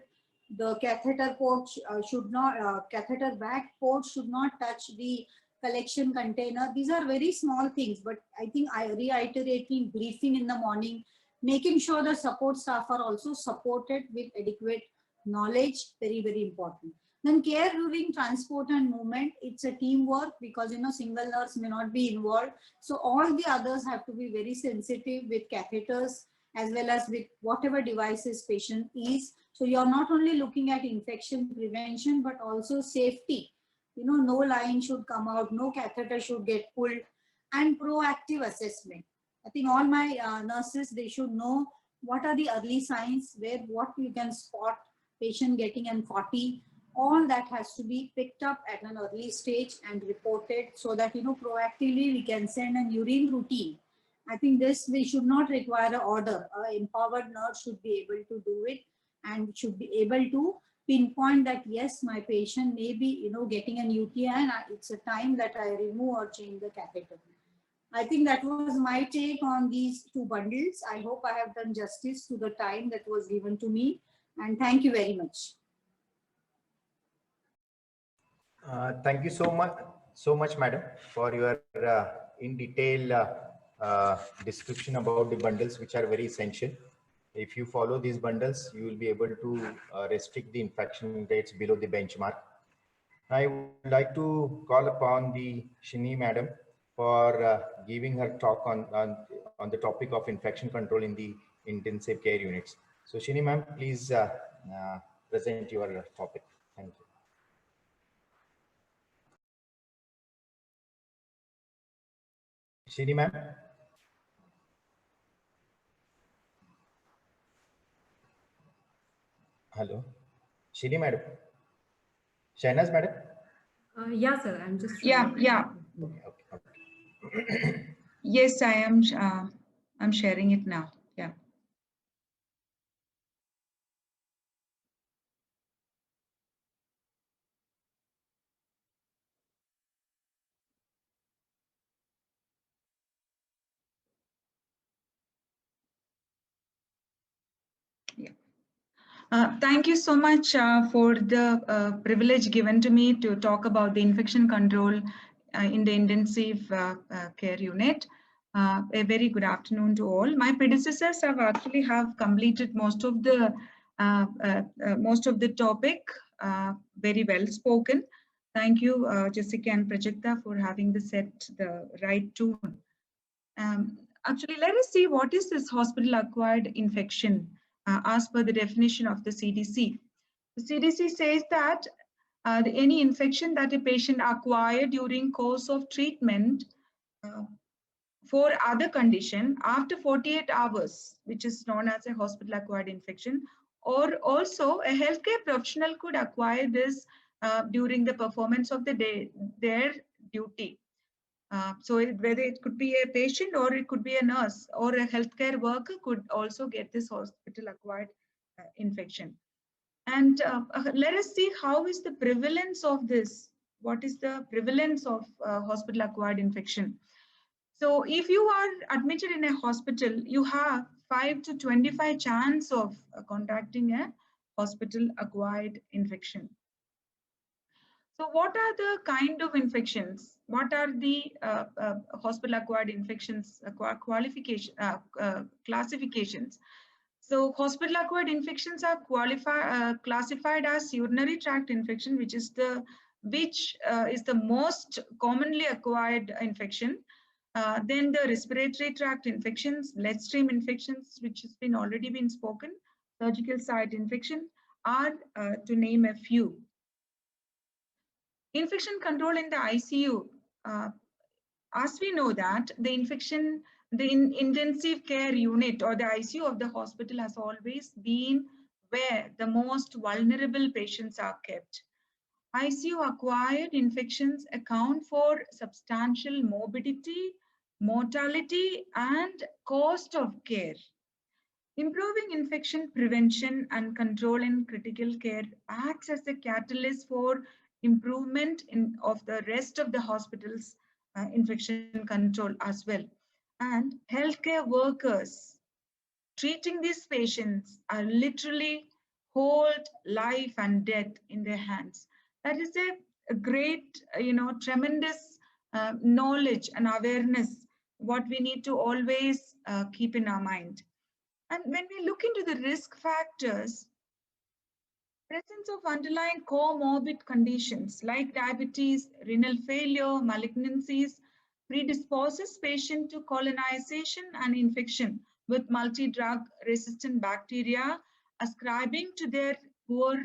The catheter port should not, catheter bag port should not touch the collection container. These are very small things, but I think reiterating briefing in the morning, making sure the support staff are also supported with adequate knowledge, very, very important. Then care during transport and movement, it's a teamwork because single nurse may not be involved. So all the others have to be very sensitive with catheters as well as with whatever devices patient is. So you're not only looking at infection prevention, but also safety. No line should come out, no catheter should get pulled, and proactive assessment. I think all my nurses, they should know what are the early signs, what you can spot patient getting an 40. All that has to be picked up at an early stage and reported so that, proactively we can send an urine routine. I think this, we should not require an order. An empowered nurse should be able to do it and should be able to pinpoint that, yes, my patient may be, getting an UTI and it's a time that I remove or change the catheter. I think that was my take on these two bundles. I hope I have done justice to the time that was given to me. And thank you very much. Thank you so much, madam, for your in detail description about the bundles, which are very essential. If you follow these bundles, you will be able to restrict the infection rates below the benchmark. I would like to call upon the Shini madam for giving her talk on the topic of infection control in the intensive care units. So Shini ma'am, please present your topic. Thank you. Shini ma'am. Hello. Shini madam. Shahnaz madam. Yeah, sir. I'm just. Yeah. Okay. Yes, I am. I'm sharing it now. Yeah. Thank you so much for the privilege given to me to talk about the infection control in the intensive care unit. A very good afternoon to all. My predecessors have actually completed most of the topic, very well spoken. Thank you, Jessica and Prajakta, for having set the right tone. Actually, let us see what is this hospital-acquired infection as per the definition of the CDC. The CDC says that any infection that a patient acquired during course of treatment for other condition after 48 hours, which is known as a hospital-acquired infection, or also a healthcare professional could acquire this during the performance of their duty. So whether it could be a patient or it could be a nurse or a healthcare worker could also get this hospital-acquired infection. And let us see how is the prevalence of this. What is the prevalence of hospital-acquired infection? So if you are admitted in a hospital, you have 5 to 25 chance of contracting a hospital-acquired infection. So what are the kind of infections? What are the hospital-acquired infections classifications? So hospital-acquired infections are classified as urinary tract infection, which is the most commonly acquired infection. Then the respiratory tract infections, bloodstream infections, which has already been spoken, surgical site infection are to name a few. Infection control in the ICU. As we know that the infection the intensive care unit or the ICU of the hospital has always been where the most vulnerable patients are kept. ICU-acquired infections account for substantial morbidity, mortality, and cost of care. Improving infection prevention and control in critical care acts as a catalyst for improvement of the rest of the hospital's infection control as well. And healthcare workers treating these patients are literally hold life and death in their hands. That is a great, tremendous knowledge and awareness, what we need to always keep in our mind. And when we look into the risk factors, presence of underlying comorbid conditions like diabetes, renal failure, malignancies predisposes patient to colonization and infection with multi-drug resistant bacteria, ascribing to their poor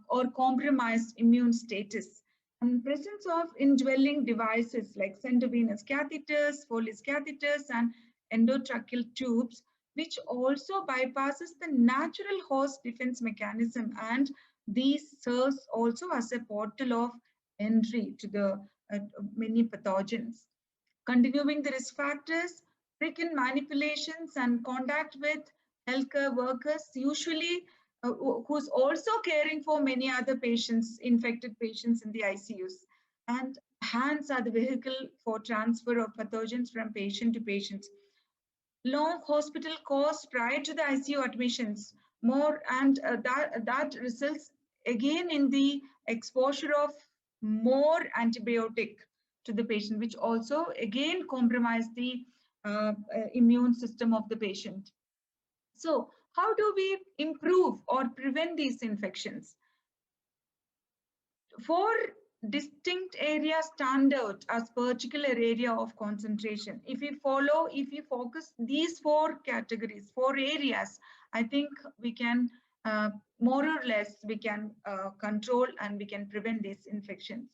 or compromised immune status. And presence of indwelling devices like centrovenous catheters, Foley's catheters, and endotracheal tubes, which also bypasses the natural host defense mechanism, and these serves also as a portal of entry to the many pathogens. Continuing the risk factors, frequent manipulations and contact with healthcare workers, usually who's also caring for many other patients, infected patients in the ICUs. And hands are the vehicle for transfer of pathogens from patient to patient. Long hospital costs prior to the ICU admissions, more, and that results again in the exposure of more antibiotic to the patient, which also again compromise the immune system of the patient. So how do we improve or prevent these infections? 4 distinct areas stand out as particular area of concentration. If we focus these 4 categories, 4 areas, I think we can more or less we can control and we can prevent these infections.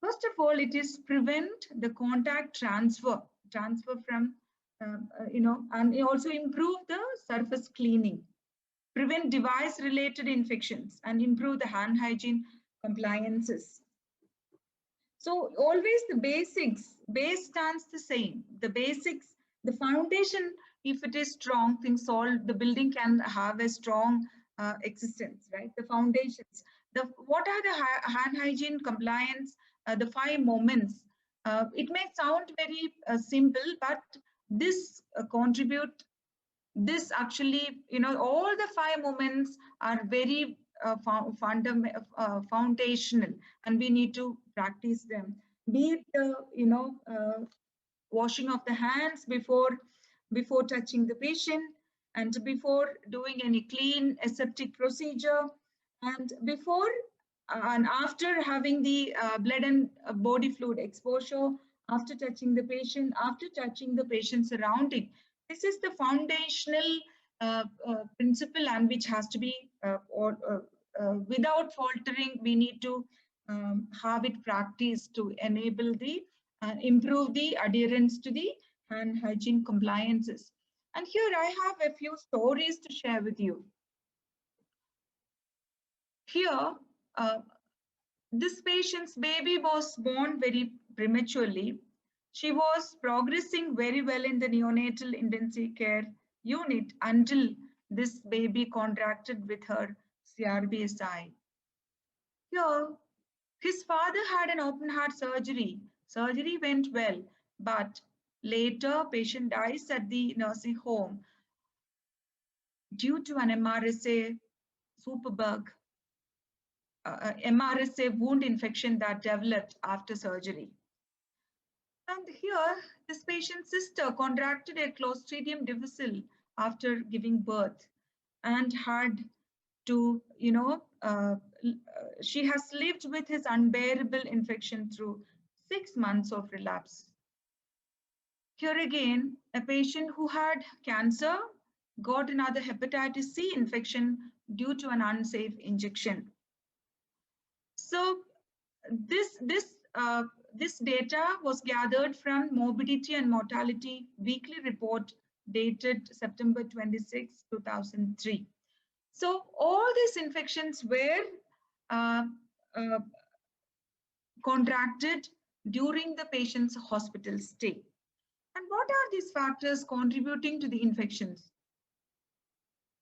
First of all, it is prevent the contact transfer from and also improve the surface cleaning, prevent device related infections, and improve the hand hygiene compliances. So always the base stands the same. The basics, the foundation, if it is strong, the building can have a strong existence, right? The foundations. What are the hand hygiene compliance, the 5 moments? It may sound very simple, but this contribute, this actually, all the 5 moments are very foundational, and we need to practice them. Be it washing of the hands before touching the patient, and before doing any clean aseptic procedure, and before and after having the blood and body fluid exposure, after touching the patient, after touching the patient's surrounding. This is the foundational principle, and which has to be without faltering, we need to have it practiced to enable the improve the adherence to the hand hygiene compliances. And here I have a few stories to share with you. Here, this patient's baby was born very prematurely. She was progressing very well in the neonatal intensive care unit until this baby contracted with her CRBSI. Here, his father had an open heart surgery. Surgery went well, but later patient dies at the nursing home due to an MRSA superbug, MRSA wound infection that developed after surgery. And here, this patient's sister contracted a Clostridium difficile after giving birth and had to, she has lived with his unbearable infection through 6 months of relapse. Here again, a patient who had cancer got another hepatitis C infection due to an unsafe injection. So this this data was gathered from Morbidity and Mortality Weekly Report dated September 26, 2003. So all these infections were contracted during the patient's hospital stay. And what are these factors contributing to the infections?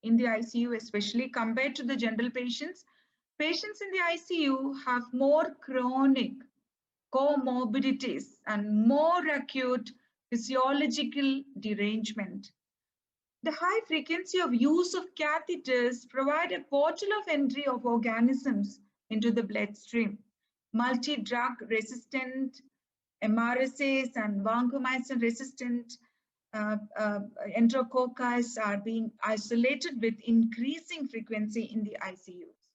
In the ICU, especially compared to the general patients, patients in the ICU have more chronic comorbidities and more acute physiological derangement. The high frequency of use of catheters provide a portal of entry of organisms into the bloodstream. Multi-drug resistant MRSAs and vancomycin resistant enterococcus are being isolated with increasing frequency in the ICUs.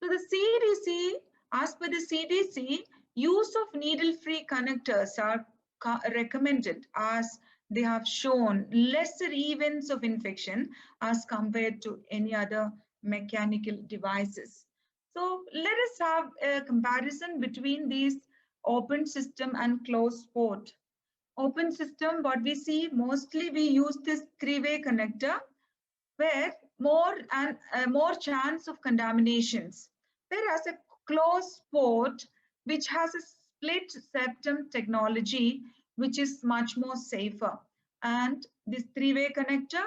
So the CDC, as per the CDC, use of needle-free connectors are recommended as they have shown lesser events of infection as compared to any other mechanical devices. So let us have a comparison between these open system and closed port. Open system, what we see, mostly we use this three-way connector where more chance of contaminations. Whereas a closed port, which has a split septum technology, which is much more safer. And this three-way connector,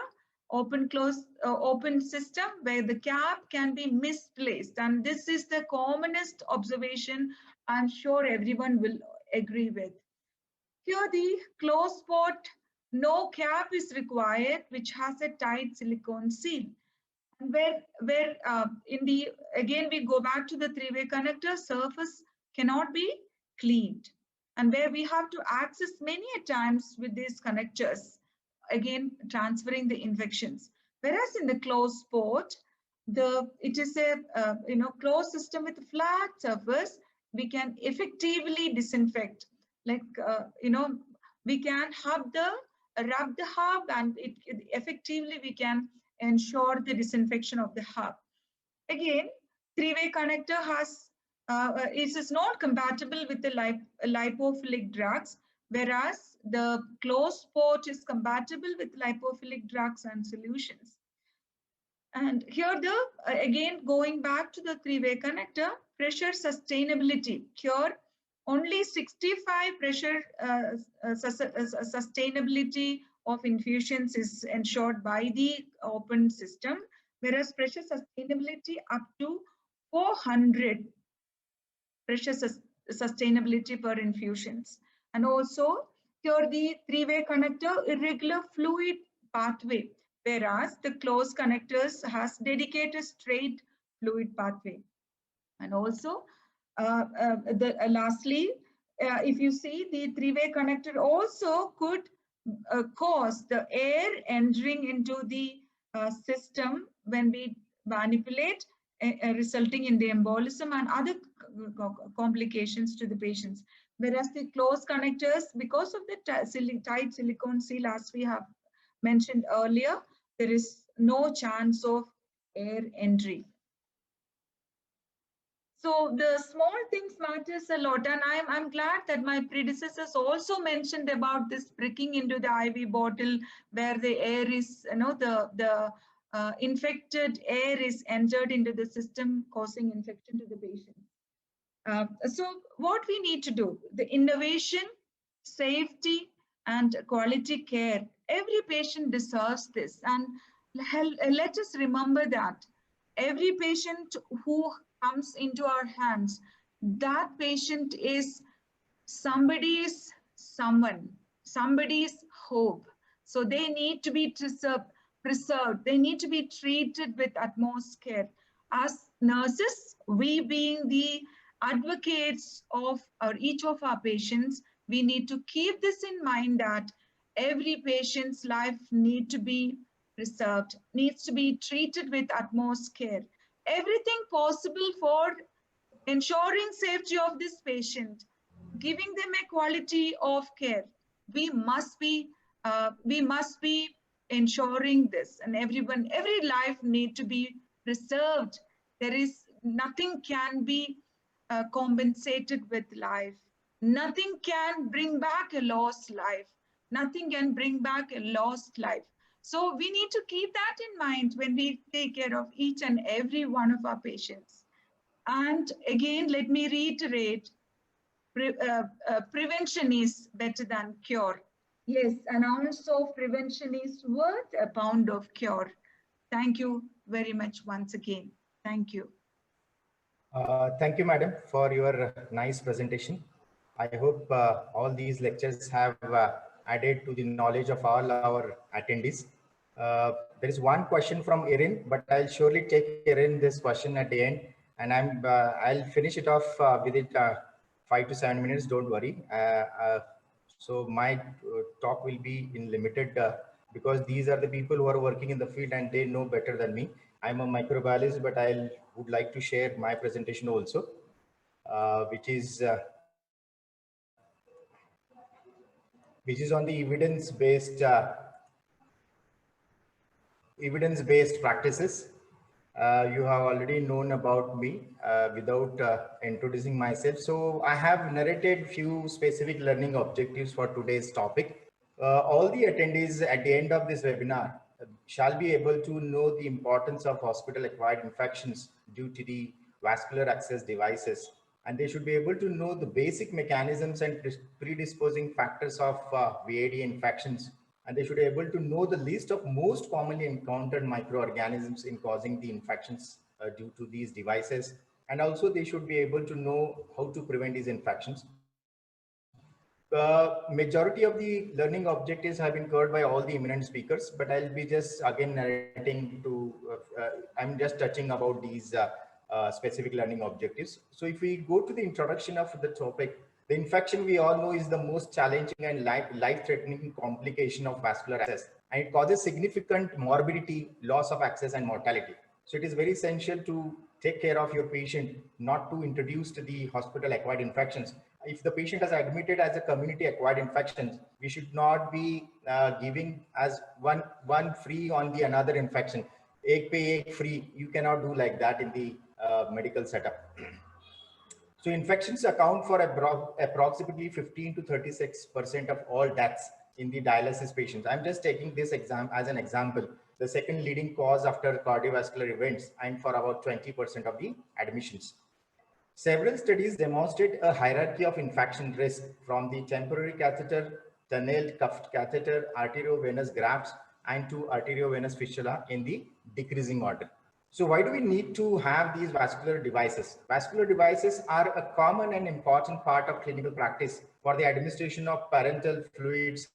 open system where the cap can be misplaced. And this is the commonest observation I'm sure everyone will agree with. Here the closed port, no cap is required, which has a tight silicone seal. And again we go back to the three-way connector, surface cannot be cleaned. And where we have to access many times with these connectors, again transferring the infections. Whereas in the closed port, it is a closed system with a flat surface, we can effectively disinfect. Like we can rub the hub, and effectively we can ensure the disinfection of the hub. Again, three-way connector is not compatible with the lipophilic drugs, whereas the closed port is compatible with lipophilic drugs and solutions. And here again going back to the three-way connector, pressure sustainability. Here only 65 pressure sustainability of infusions is ensured by the open system, whereas pressure sustainability up to 400 pressure sustainability per infusions. And also here the three-way connector, irregular fluid pathway, whereas the closed connectors has dedicated straight fluid pathway. And also lastly, if you see, the three-way connector also could cause the air entering into the system when we manipulate, resulting in the embolism and other complications to the patients. Whereas the closed connectors, because of the tight silicone seal, as we have mentioned earlier, there is no chance of air entry. So the small things matters a lot, and I'm glad that my predecessors also mentioned about this pricking into the IV bottle, where the air is, the infected air is entered into the system, causing infection to the patient. So what we need to do, the innovation, safety, and quality care. Every patient deserves this, and let us remember that every patient who comes into our hands, that patient is somebody's hope. So they need to be preserved. They need to be treated with utmost care. As nurses, we being the advocates of each of our patients, we need to keep this in mind, that every patient's life needs to be preserved, needs to be treated with utmost care. Everything possible for ensuring safety of this patient, giving them a quality of care. We must be ensuring this, and every life need to be preserved. There is nothing can be compensated with life. Nothing can bring back a lost life. Nothing can bring back a lost life. So we need to keep that in mind when we take care of each and every one of our patients. And again, let me reiterate, prevention is better than cure. Yes, an ounce of prevention is worth a pound of cure. Thank you very much once again. Thank you. Thank you, madam, for your nice presentation. I hope all these lectures have added to the knowledge of all our attendees. There is one question from Erin, but I'll surely take Erin this question at the end, and I'll finish it off within 5 to 7 minutes. Don't worry. So my talk will be in limited because these are the people who are working in the field and they know better than me. I'm a microbiologist, but I would like to share my presentation also, which is on the evidence-based practices. You have already known about me without introducing myself. So I have narrated few specific learning objectives for today's topic. All the attendees at the end of this webinar shall be able to know the importance of hospital-acquired infections due to the vascular access devices. And they should be able to know the basic mechanisms and predisposing factors of VAD infections. And they should be able to know the list of most commonly encountered microorganisms in causing the infections due to these devices. And also they should be able to know how to prevent these infections. Majority of the learning objectives have been covered by all the eminent speakers, but I'll be just again narrating to, I'm just touching about these specific learning objectives. So if we go to the introduction of the topic, the infection we all know is the most challenging and life-threatening complication of vascular access, and it causes significant morbidity, loss of access, and mortality. So it is very essential to take care of your patient, not to introduce to the hospital-acquired infections. If the patient is admitted as a community-acquired infection, we should not be giving as one free on the another infection. Ek pe ek free. You cannot do like that in the medical setup. So infections account for approximately 15 to 36% of all deaths in the dialysis patients. I'm just taking this as an example. The second leading cause after cardiovascular events, and for about 20% of the admissions. Several studies demonstrate a hierarchy of infection risk from the temporary catheter, tunneled cuffed catheter, arteriovenous grafts, and to arteriovenous fistula in the decreasing order. So why do we need to have these vascular devices? Vascular devices are a common and important part of clinical practice for the administration of parenteral fluids,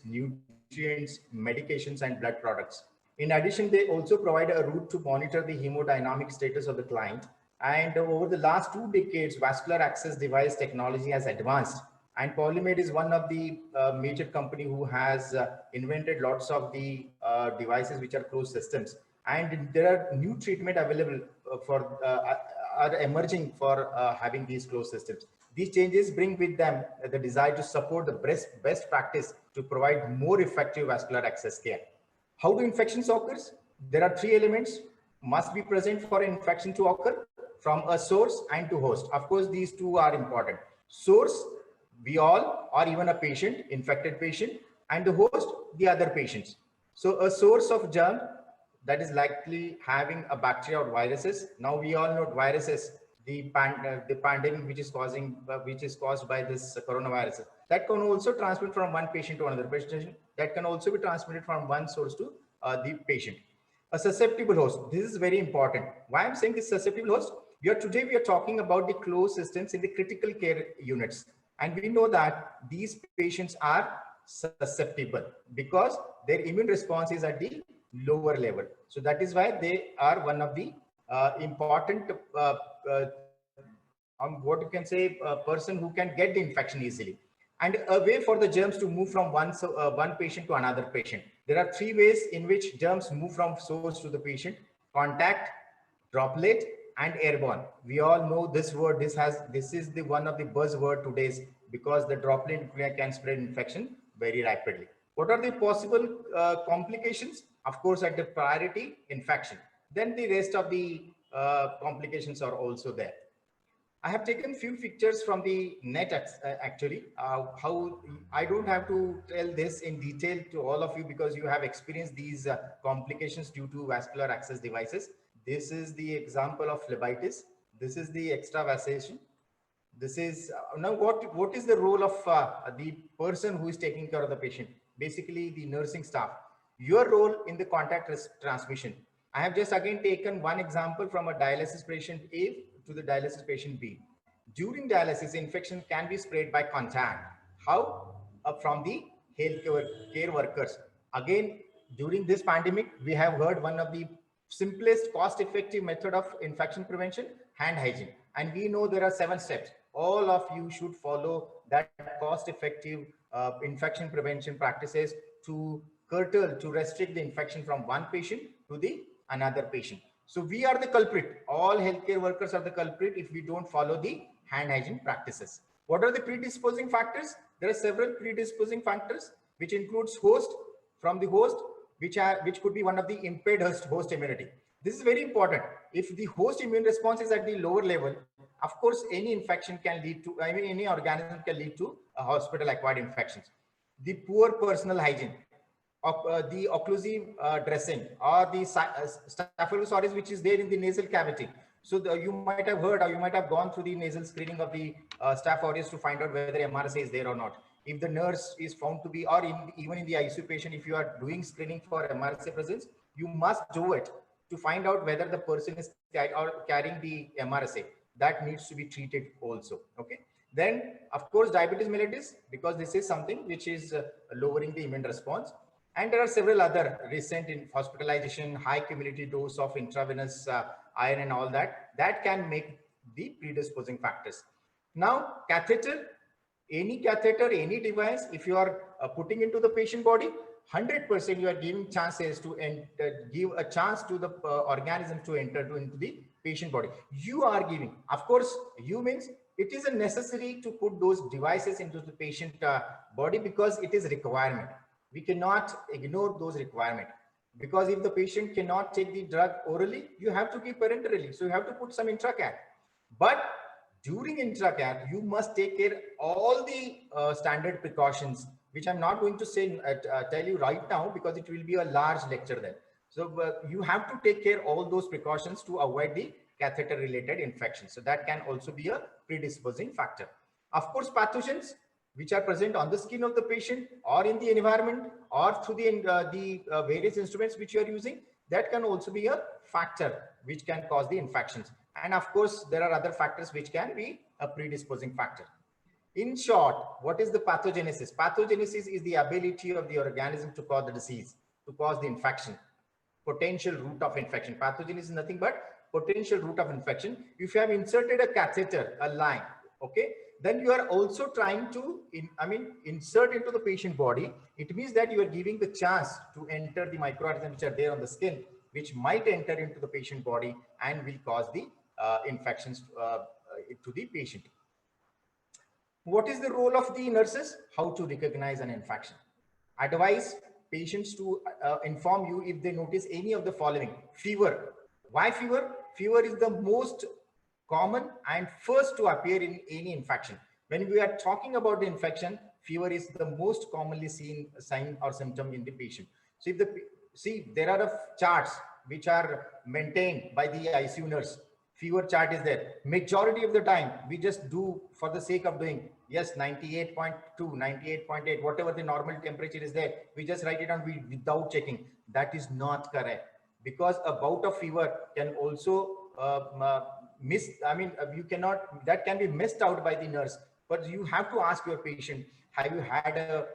nutrients, medications, and blood products. In addition, they also provide a route to monitor the hemodynamic status of the client. And over the last 2 decades, vascular access device technology has advanced. And Polymed is one of the major company who has invented lots of the devices which are closed systems. And there are new treatment available are emerging for having these closed systems. These changes bring with them the desire to support the best practice to provide more effective vascular access care. How do infections occur? There are 3 elements must be present for an infection to occur: from a source and to host. Of course, these 2 are important. Source, we all, or even a patient, infected patient, and the host, the other patients. So a source of germ that is likely having a bacteria or viruses. Now we all know viruses, the pandemic which is caused by this coronavirus, that can also transmit from one patient to another patient. That can also be transmitted from one source to the patient. A susceptible host. This is very important. Why I'm saying this susceptible host? Today we are talking about the closed systems in the critical care units, and we know that these patients are susceptible because their immune response is at the lower level. So that is why they are one of the important what you can say, a person who can get the infection easily. And a way for the germs to move from one patient to another patient. There are 3 ways in which germs move from source to the patient: contact, droplet, and airborne. We all know this word. This is the one of the buzzword today, because the droplet can spread infection very rapidly. What are the possible complications? Of course, at the priority, infection. Then the rest of the complications are also there. I have taken few pictures from the net actually. How I don't have to tell this in detail to all of you because you have experienced these complications due to vascular access devices. This is the example of phlebitis. This is the extravasation. This is now what is the role of the person who is taking care of the patient? Basically, the nursing staff. Your role in the contact transmission. I have just again taken one example from a dialysis patient A to the dialysis patient B. During dialysis, infection can be spread by contact. How? From the healthcare care workers. Again, during this pandemic, we have heard one of the simplest cost-effective method of infection prevention, hand hygiene. And we know there are 7 steps. All of you should follow that cost-effective infection prevention practices to curtail, to restrict the infection from one patient to the another patient. So we are the culprit. All healthcare workers are the culprit if we don't follow the hand hygiene practices. What are the predisposing factors? There are several predisposing factors, which includes host, from the host, which could be one of the impaired host immunity. This is very important. If the host immune response is at the lower level, of course, any infection can lead to, I mean, any organism can lead to hospital-acquired infections. The poor personal hygiene, the occlusive dressing, or the Staphylococcus aureus, which is there in the nasal cavity. So you might have heard, or you might have gone through the nasal screening of the Staph aureus to find out whether MRSA is there or not. If the nurse is found to be, or even in the ICU patient, if you are doing screening for MRSA presence, you must do it to find out whether the person is carrying the MRSA. That needs to be treated also. Okay. Then, of course, diabetes mellitus, because this is something which is lowering the immune response. And there are several other recent in hospitalization, high cumulative dose of intravenous iron and all that, that can make the predisposing factors. Now, catheter, any device, if you are putting into the patient body, 100% you are giving chances to give a chance to the organism to enter into the patient body. You are giving, of course, you means it is a necessary to put those devices into the patient body because it is a requirement. We cannot ignore those requirements, because if the patient cannot take the drug orally, you have to give parenterally. So you have to put some intracat. But during intracat, you must take care all the standard precautions, which I'm not going to say tell you right now because it will be a large lecture then. So you have to take care all those precautions to avoid the catheter related infections. So that can also be a predisposing factor. Of course, pathogens which are present on the skin of the patient or in the environment or through the various instruments which you are using, that can also be a factor which can cause the infections. And of course, there are other factors which can be a predisposing factor. In short, what is the pathogenesis? Pathogenesis is the ability of the organism to cause the disease, to cause the infection, potential route of infection. Pathogenesis is nothing but potential route of infection. If you have inserted a catheter, a line, okay, then you are also trying to insert into the patient body. It means that you are giving the chance to enter the microorganisms which are there on the skin, which might enter into the patient body and will cause the infections to the patient. What is the role of the nurses? How to recognize an infection? Advise patients to inform you if they notice any of the following. Fever. Why fever? Fever is the most common and first to appear in any infection. When we are talking about the infection, fever is the most commonly seen sign or symptom in the patient. So if there are charts which are maintained by the ICU nurse. Fever chart is there. Majority of the time, we just do for the sake of doing, yes, 98.2, 98.8, whatever the normal temperature is there, we just write it down without checking. That is not correct, because a bout of fever can also that can be missed out by the nurse. But you have to ask your patient, have you had a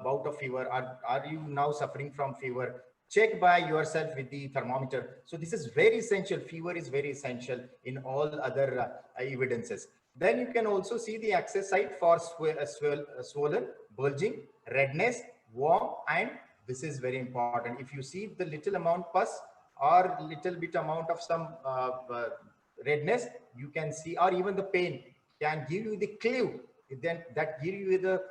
bout of fever? Are you now suffering from fever? Check by yourself with the thermometer. So this is very essential. Fever is very essential in all other evidences. Then you can also see the access site for swollen, bulging, redness, warm, and this is very important. If you see the little amount pus or little bit amount of some redness, you can see, or even the pain can give you the clue. Then that give you the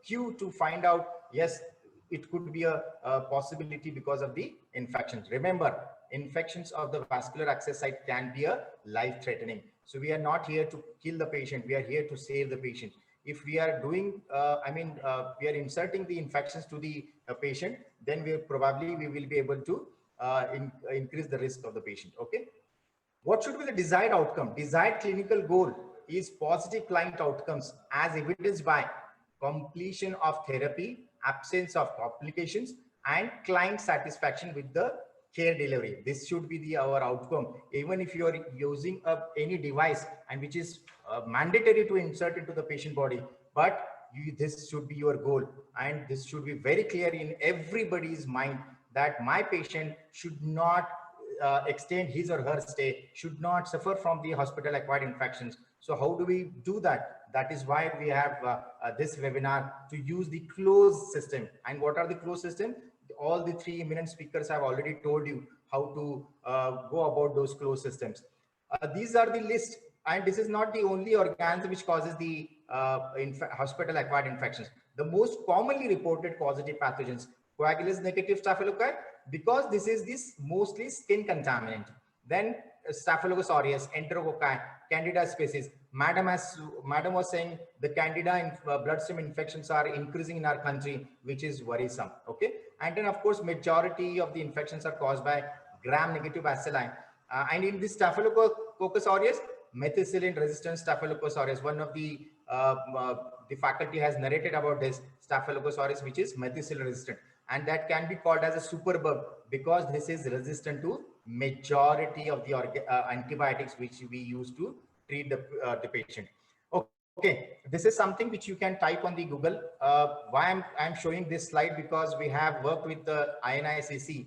cue to find out, yes, it could be a possibility because of the infections. Remember, infections of the vascular access site can be a life-threatening. So we are not here to kill the patient. We are here to save the patient. If we are doing, we are inserting the infections to the patient, then we will be able to increase the risk of the patient. Okay. What should be the desired outcome? Desired clinical goal is positive client outcomes as evidenced by completion of therapy, absence of complications, and client satisfaction with the care delivery. This should be our outcome. Even if you are using any device and which is mandatory to insert into the patient body, but this should be your goal, and this should be very clear in everybody's mind that my patient should not extend his or her stay, should not suffer from the hospital acquired infections. So how do we do that? That is why we have this webinar, to use the closed system. And what are the closed system? All the three eminent speakers have already told you how to go about those closed systems. These are the list, and this is not the only organism which causes the hospital acquired infections. The most commonly reported positive pathogens, Coagulus negative Staphylococcus, because this is mostly skin contaminant. Then Staphylococcus aureus, Enterococci, Candida species. Madam was saying the Candida bloodstream infections are increasing in our country, which is worrisome. Okay, and then of course majority of the infections are caused by gram-negative bacilli. And in this Staphylococcus aureus, methicillin resistant Staphylococcus aureus, one of the faculty has narrated about this Staphylococcus aureus, which is methicillin resistant, and that can be called as a superbug because this is resistant to majority of the antibiotics which we use to treat the patient. Okay, this is something which you can type on the Google. Why I'm showing this slide, because we have worked with the INICC,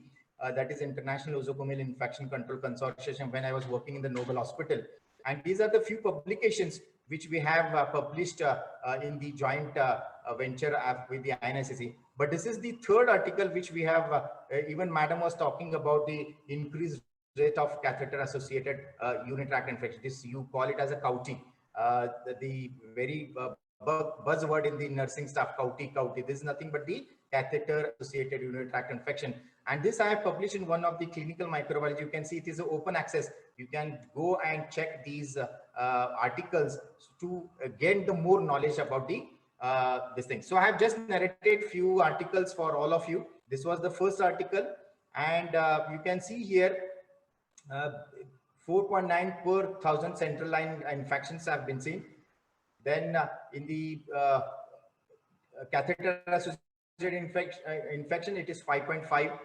that is International Nosocomial Infection Control Consortium, when I was working in the Noble Hospital. And these are the few publications which we have published in the joint venture with the INICC. But this is the third article which we have, even Madam was talking about the increased rate of catheter associated urinary tract infection. This, you call it as a COUTI. The very buzzword in the nursing staff, COUTI. This is nothing but the catheter associated urinary tract infection. And this I have published in one of the clinical microbiology. You can see it is open access. You can go and check these articles to gain the more knowledge about the this thing. So I have just narrated few articles for all of you. This was the first article, and you can see here 4.9 per 1,000 central line infections have been seen. Then in the catheter associated infection, it is 5.5.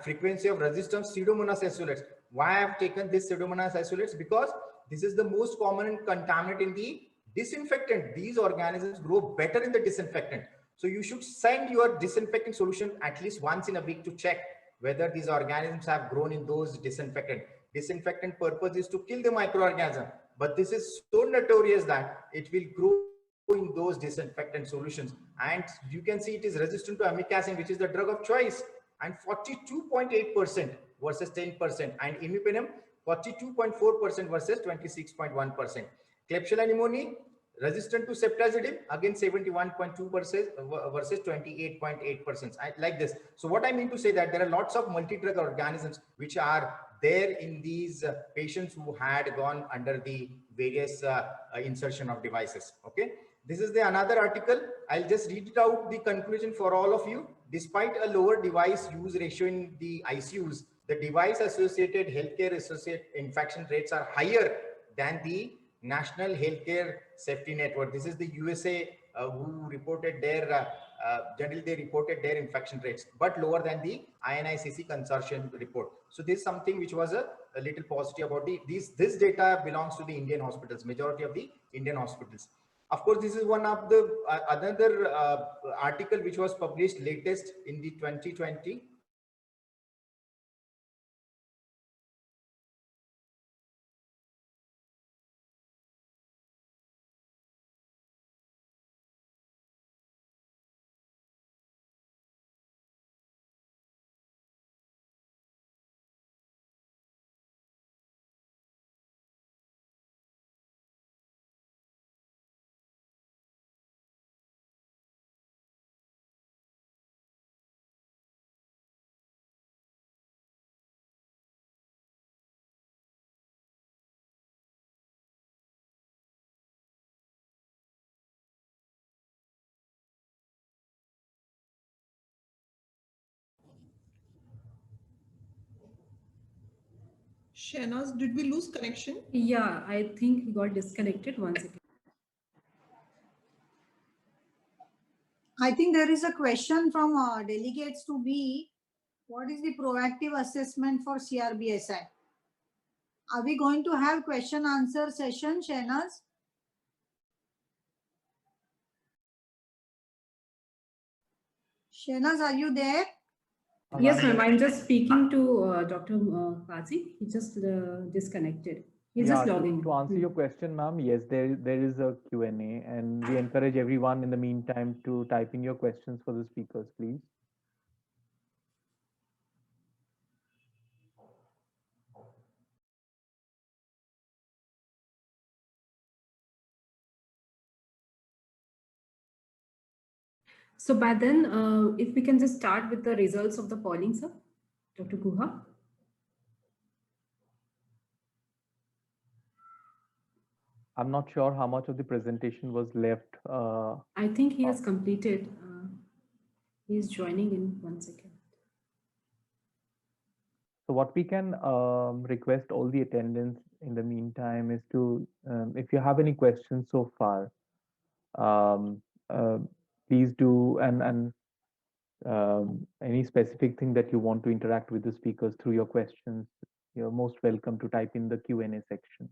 Frequency of resistant Pseudomonas isolates. Why I have taken this Pseudomonas isolates? Because this is the most common contaminant in the disinfectant. These organisms grow better in the disinfectant. So you should send your disinfectant solution at least once in a week to check whether these organisms have grown in those disinfectant. Disinfectant purpose is to kill the microorganism, but this is so notorious that it will grow in those disinfectant solutions. And you can see it is resistant to amikacin, which is the drug of choice, and 42.8% versus 10%, and imipenem 42.4% versus 26.1%. Klebsiella pneumoniae resistant to ceftazidime, again 71.2% versus 28.8%. Like this. So what I mean to say that there are lots of multi-drug organisms which are there in these patients who had gone under the various insertion of devices. Okay. This is the another article. I'll just read it out, the conclusion for all of you. Despite a lower device use ratio in the ICUs, the device associated healthcare associated infection rates are higher than the National Healthcare Safety Network. This is the USA who reported their, generally they reported their infection rates, but lower than the INICC consortium report. So this is something which was a little positive about this data belongs to the Indian hospitals, majority of the Indian hospitals. Of course, this is one of the another article which was published latest in the 2020 Shahnaz, did we lose connection? Yeah, I think he got disconnected once again. I think there is a question from delegates to be, what is the proactive assessment for CRBSI? Are we going to have question answer session, Shahnaz? Shahnaz, are you there? Yes, ma'am. I'm just speaking to Dr. Qazi. He just disconnected. He's Yeah, just logging. to answer your question, ma'am, yes, there is a Q&A, and we encourage everyone in the meantime to type in your questions for the speakers, please. So by then, if we can just start with the results of the polling, sir, Dr. Guha. I'm not sure how much of the presentation was left. I think he has completed. He is joining in 1 second. So what we can request all the attendants in the meantime is to, if you have any questions so far, please do, and any specific thing that you want to interact with the speakers through your questions, you're most welcome to type in the Q&A section.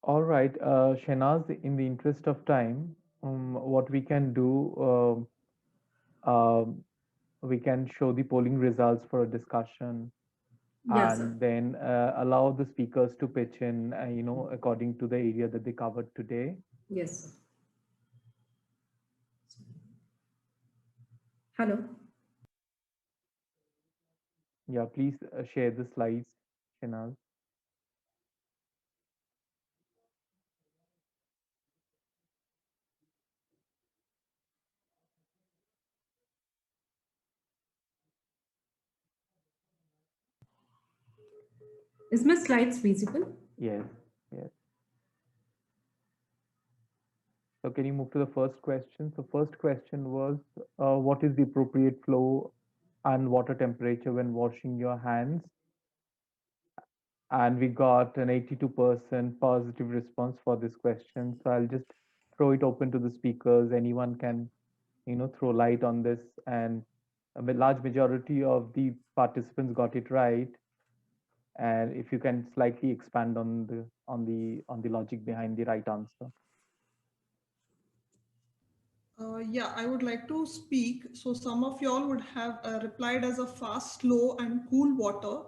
All right, Shahnaz, in the interest of time, what we can do, we can show the polling results for a discussion, Yes, sir. and then allow the speakers to pitch in, according to the area that they covered today. Yes, sir. Hello. Yeah, please share the slides, Shahnaz. Is my slides visible? Yes, yes. So can you move to the first question? So first question was, what is the appropriate flow and water temperature when washing your hands? And we got an 82% positive response for this question. So I'll just throw it open to the speakers. Anyone can, throw light on this, and a large majority of the participants got it right. And if you can slightly expand on the logic behind the right answer. Yeah, I would like to speak. So some of y'all would have replied as a fast, slow, and cool water.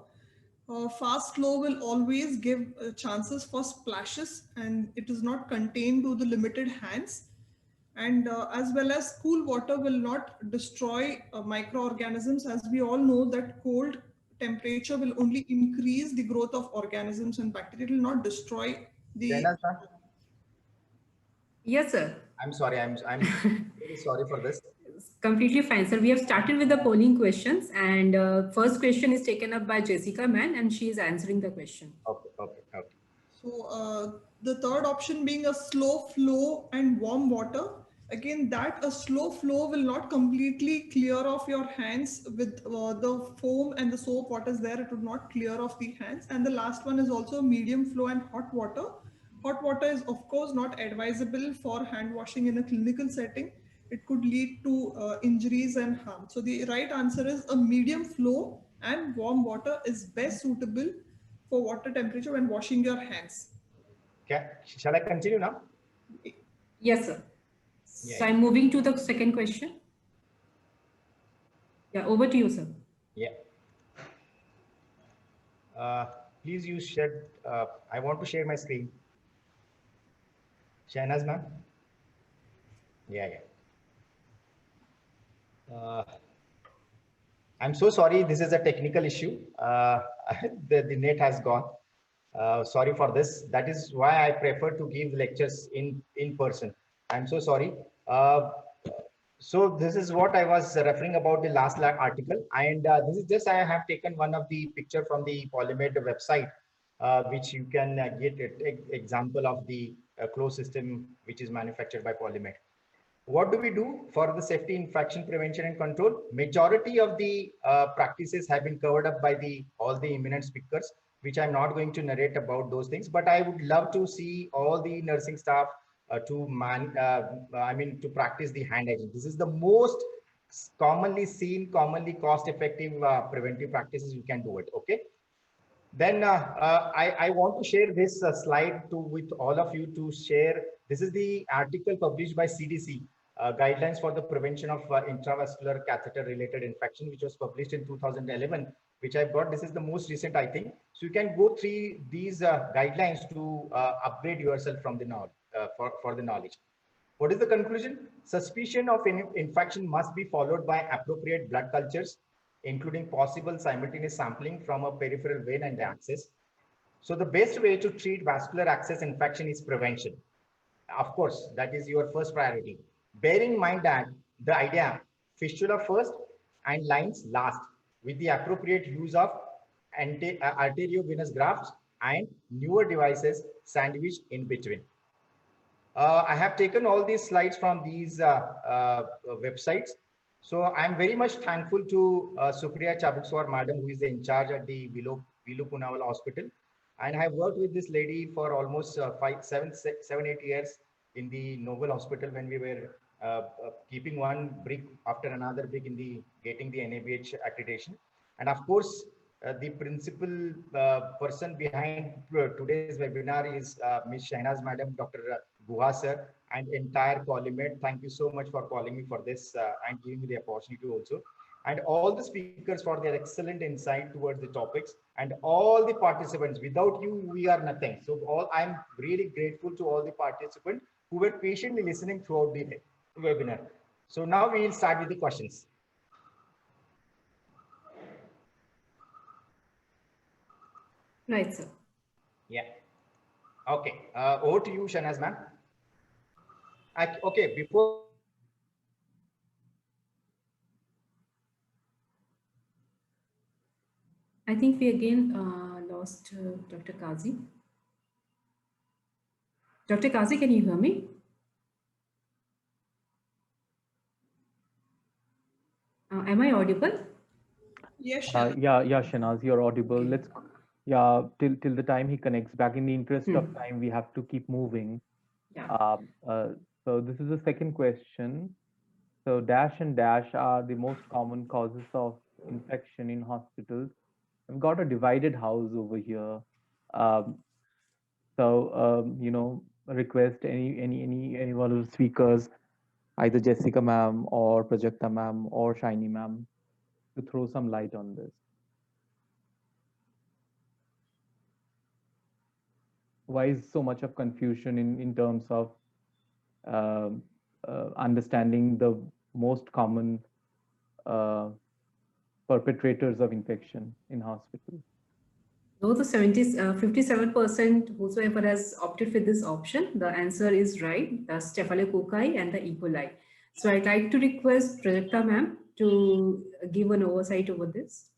Fast, slow will always give chances for splashes, and it is not contained to the limited hands. And as well as cool water will not destroy microorganisms, as we all know that cold temperature will only increase the growth of organisms and bacteria. It will not destroy the. Shahnaz, ma'am? Yes, sir. I'm sorry. I'm really sorry for this. Completely fine, sir. We have started with the polling questions, and first question is taken up by Jessica Mann, and she is answering the question. Okay. So the third option being a slow flow and warm water. Again, that a slow flow will not completely clear off your hands with the foam and the soap what is there. It would not clear off the hands. And the last one is also medium flow and hot water. Hot water is of course not advisable for hand washing in a clinical setting. It could lead to injuries and harm. So the right answer is a medium flow and warm water is best suitable for water temperature when washing your hands. Okay. Shall I continue now? Yes, sir. Yeah, So I'm moving to the second question. Yeah, over to you, sir. Yeah. Please use share. I want to share my screen. Shahnaz, ma'am? Yeah. I'm so sorry. This is a technical issue. The net has gone. Sorry for this. That is why I prefer to give lectures in person. I'm so sorry. So this is what I was referring about the last article, and this is just I have taken one of the picture from the Polymed website, which you can get an example of the closed system which is manufactured by Polymed. What do we do for the safety, infection prevention and control? Majority of the practices have been covered up by all the eminent speakers, which I'm not going to narrate about those things, but I would love to see all the nursing staff to practice the hand hygiene. This is the most commonly seen, commonly cost-effective preventive practices you can do it. Okay. Then I want to share this slide with all of you to share. This is the article published by CDC, Guidelines for the Prevention of Intravascular Catheter Related Infection, which was published in 2011, which I've got. This is the most recent, I think. So you can go through these guidelines to upgrade yourself from the knowledge, for the knowledge. What is the conclusion? Suspicion of infection must be followed by appropriate blood cultures, including possible simultaneous sampling from a peripheral vein and access. So the best way to treat vascular access infection is prevention. Of course, that is your first priority. Bear in mind that the idea, fistula first and lines last, with the appropriate use of arteriovenous grafts and newer devices sandwiched in between. I have taken all these slides from these websites. So I'm very much thankful to Supriya Chabukswar madam, who is in charge at the Vilu Punaval Hospital. And I have worked with this lady for almost 7-8 years in the Noble Hospital, when we were keeping one brick after another brick in the getting the NABH accreditation. And of course, the principal person behind today's webinar is Ms. Shahnaz madam, Dr. Guha sir, and entire Polymed. Thank you so much for calling me for this and giving me the opportunity also. And all the speakers for their excellent insight towards the topics, and all the participants. Without you, we are nothing. So I'm really grateful to all the participants who were patiently listening throughout the webinar. So now we will start with the questions. Right, sir. Yeah. Okay. Over to you, Shahnaz ma'am. Okay, before. I think we again lost Dr. Kazi. Dr. Kazi, can you hear me? Am I audible? Yes, yeah, Shahnaz, you're audible. Okay. Let's, till the time he connects back. In the interest of time, we have to keep moving. Yeah. So this is the second question. So DASH and DASH are the most common causes of infection in hospitals. I've got a divided house over here. Request any one of the speakers, either Jessica ma'am or Prajakta ma'am or Shiny ma'am, to throw some light on this. Why is so much of confusion in terms of understanding the most common perpetrators of infection in hospital? Though the 57% whosoever has opted for this option, the answer is right, the Staphylococci and the E. coli. So I'd like to request Prajakta ma'am to give an oversight over this.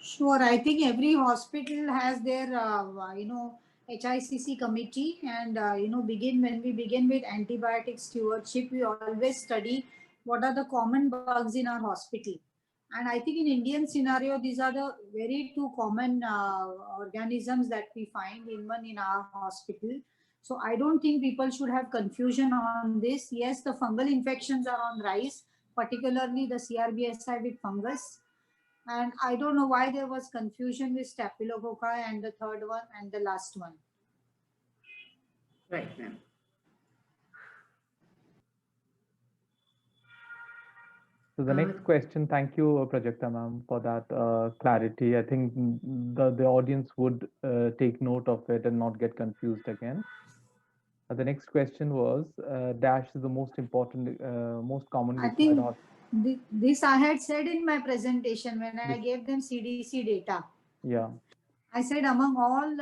Sure, I think every hospital has their, HICC committee, and when we begin with antibiotic stewardship, we always study what are the common bugs in our hospital. And I think in Indian scenario, these are the very two common organisms that we find even in our hospital. So I don't think people should have confusion on this. Yes, the fungal infections are on rise, particularly the CRBSI with fungus. And I don't know why there was confusion with Staphylococci and the third one and the last one. Right, ma'am. So the next question, thank you, Prajakta ma'am, for that clarity. I think the audience would take note of it and not get confused again. The next question was, DASH is the most important, most commonly. I think this I had said in my presentation when I gave them CDC data. Yeah. I said among all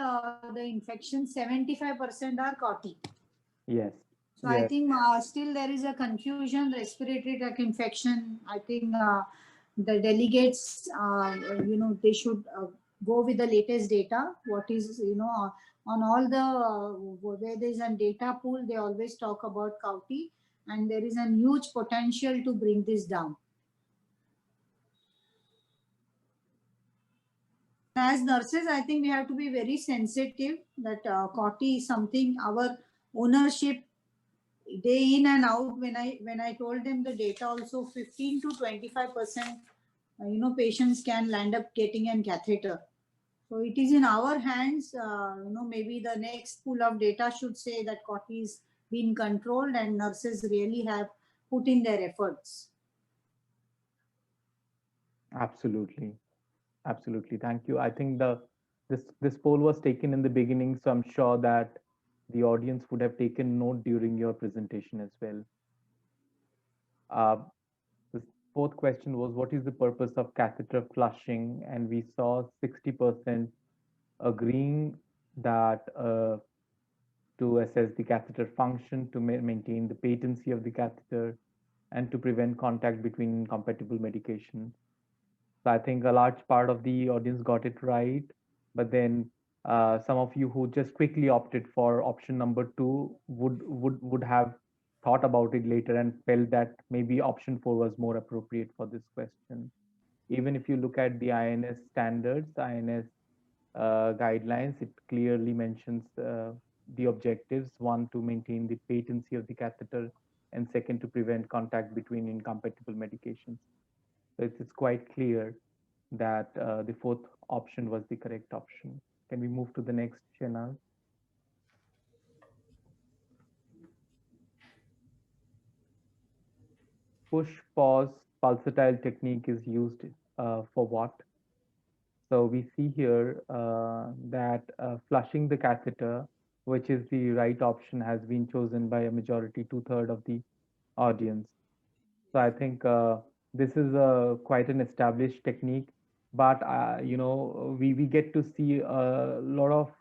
the infections, 75% are COTI. Yes. So I Yes. think still there is a confusion, respiratory tract infection. I think the delegates, they should go with the latest data. What is, on all the, where there is a data pool, they always talk about COUTI, and there is a huge potential to bring this down. As nurses, I think we have to be very sensitive that COUTI is something our ownership day in and out. When I told them the data, also 15 to 25%, patients can land up getting a catheter. So it is in our hands. Maybe the next pool of data should say that COUTI is being controlled and nurses really have put in their efforts. Absolutely. Absolutely. Thank you. I think this poll was taken in the beginning, so I'm sure that the audience would have taken note during your presentation as well. The fourth question was, what is the purpose of catheter flushing? And we saw 60% agreeing that to assess the catheter function, to maintain the patency of the catheter, and to prevent contact between incompatible medications. So I think a large part of the audience got it right, but then some of you who just quickly opted for option number 2 would have thought about it later and felt that maybe option 4 was more appropriate for this question. Even if you look at the INS standards, INS guidelines, it clearly mentions the objectives: one, to maintain the patency of the catheter, and second, to prevent contact between incompatible medications. So it's quite clear that the fourth option was the correct option. Can we move to the next, Shehnaz? Push-pause pulsatile technique is used for what? So we see here that flushing the catheter, which is the right option, has been chosen by a majority, 2/3 of the audience. So I think this is quite an established technique, but we get to see a lot of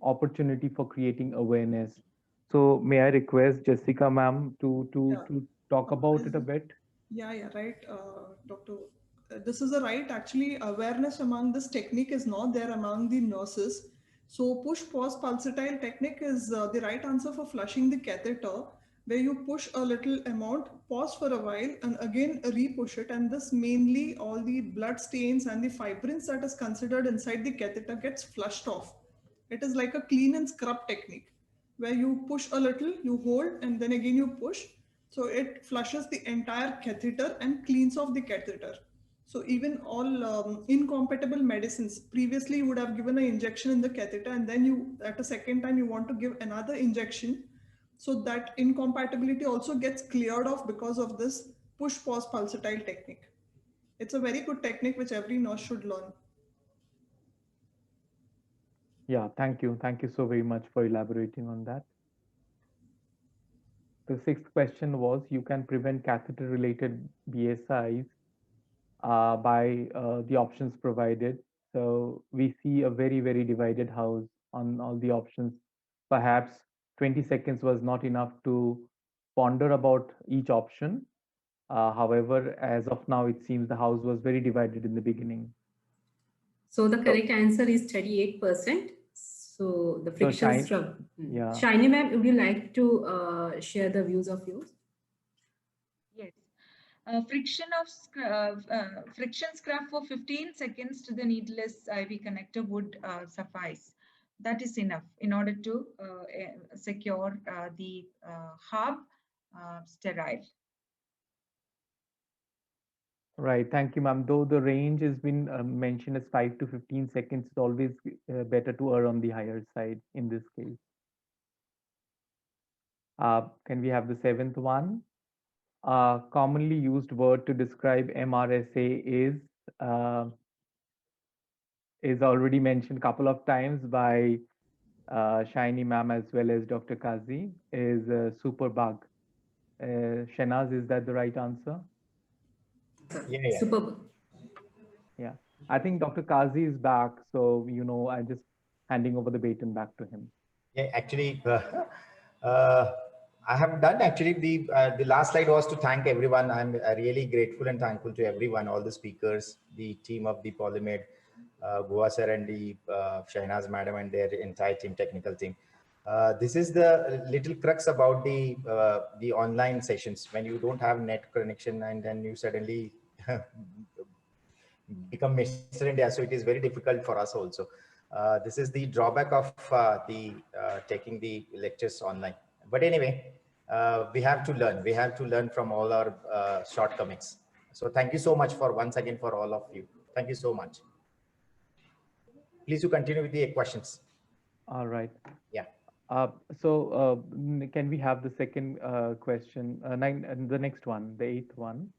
opportunity for creating awareness. So may I request Jessica ma'am to talk about it a bit? Yeah, right, Doctor. This is a right. Actually, awareness among this technique is not there among the nurses. So push-pause pulsatile technique is the right answer for flushing the catheter, where you push a little amount, pause for a while, and again re-push it. And this mainly all the blood stains and the fibrins that is considered inside the catheter gets flushed off. It is like a clean and scrub technique, where you push a little, you hold, and then again you push. So it flushes the entire catheter and cleans off the catheter. So even all incompatible medicines, previously you would have given an injection in the catheter, and then you, at a second time, you want to give another injection. So that incompatibility also gets cleared off because of this push-pause pulsatile technique. It's a very good technique which every nurse should learn. Yeah, thank you. Thank you so very much for elaborating on that. The sixth question was, you can prevent catheter-related BSIs by the options provided. So we see a very, very divided house on all the options. Perhaps 20 seconds was not enough to ponder about each option. However, as of now, it seems the house was very divided in the beginning. So the correct answer is 38%. So the friction scrub. Yeah. Shiny ma'am, would you like to share the views of yours? Yes. Friction scrub for 15 seconds to the needless IV connector would suffice. That is enough in order to secure the hub sterile. Right. Thank you, ma'am. Though the range has been mentioned as 5 to 15 seconds, it's always better to err on the higher side in this case. Can we have the seventh one? Commonly used word to describe MRSA is already mentioned a couple of times by Shiny ma'am as well as Dr. Kazi, is superbug. Shehnaz, is that the right answer? Yeah. Superb. Yeah, I think Dr. Kazi is back, so I'm just handing over the baton back to him. Yeah, actually, I have done actually. The last slide was to thank everyone. I'm really grateful and thankful to everyone, all the speakers, the team of the Polymed, Guha sir and the Shahnaz madam and their entire team, technical team. This is the little crux about the online sessions when you don't have net connection and then you suddenly become Mr. India. So it is very difficult for us also. This is the drawback of taking the lectures online. But anyway, we have to learn. We have to learn from all our shortcomings. So thank you so much for once again for all of you. Thank you so much. Please you continue with the questions. All right. Yeah. Can we have the second question? The next one, the 8th one.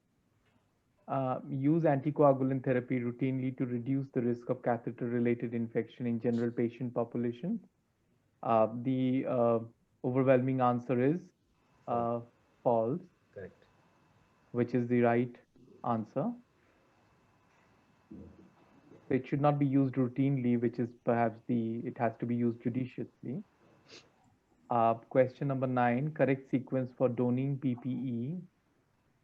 Use anticoagulant therapy routinely to reduce the risk of catheter-related infection in general patient population. The overwhelming answer is false. Correct. Which is the right answer. So it should not be used routinely, which is perhaps it has to be used judiciously. Question number 9, correct sequence for donning PPE.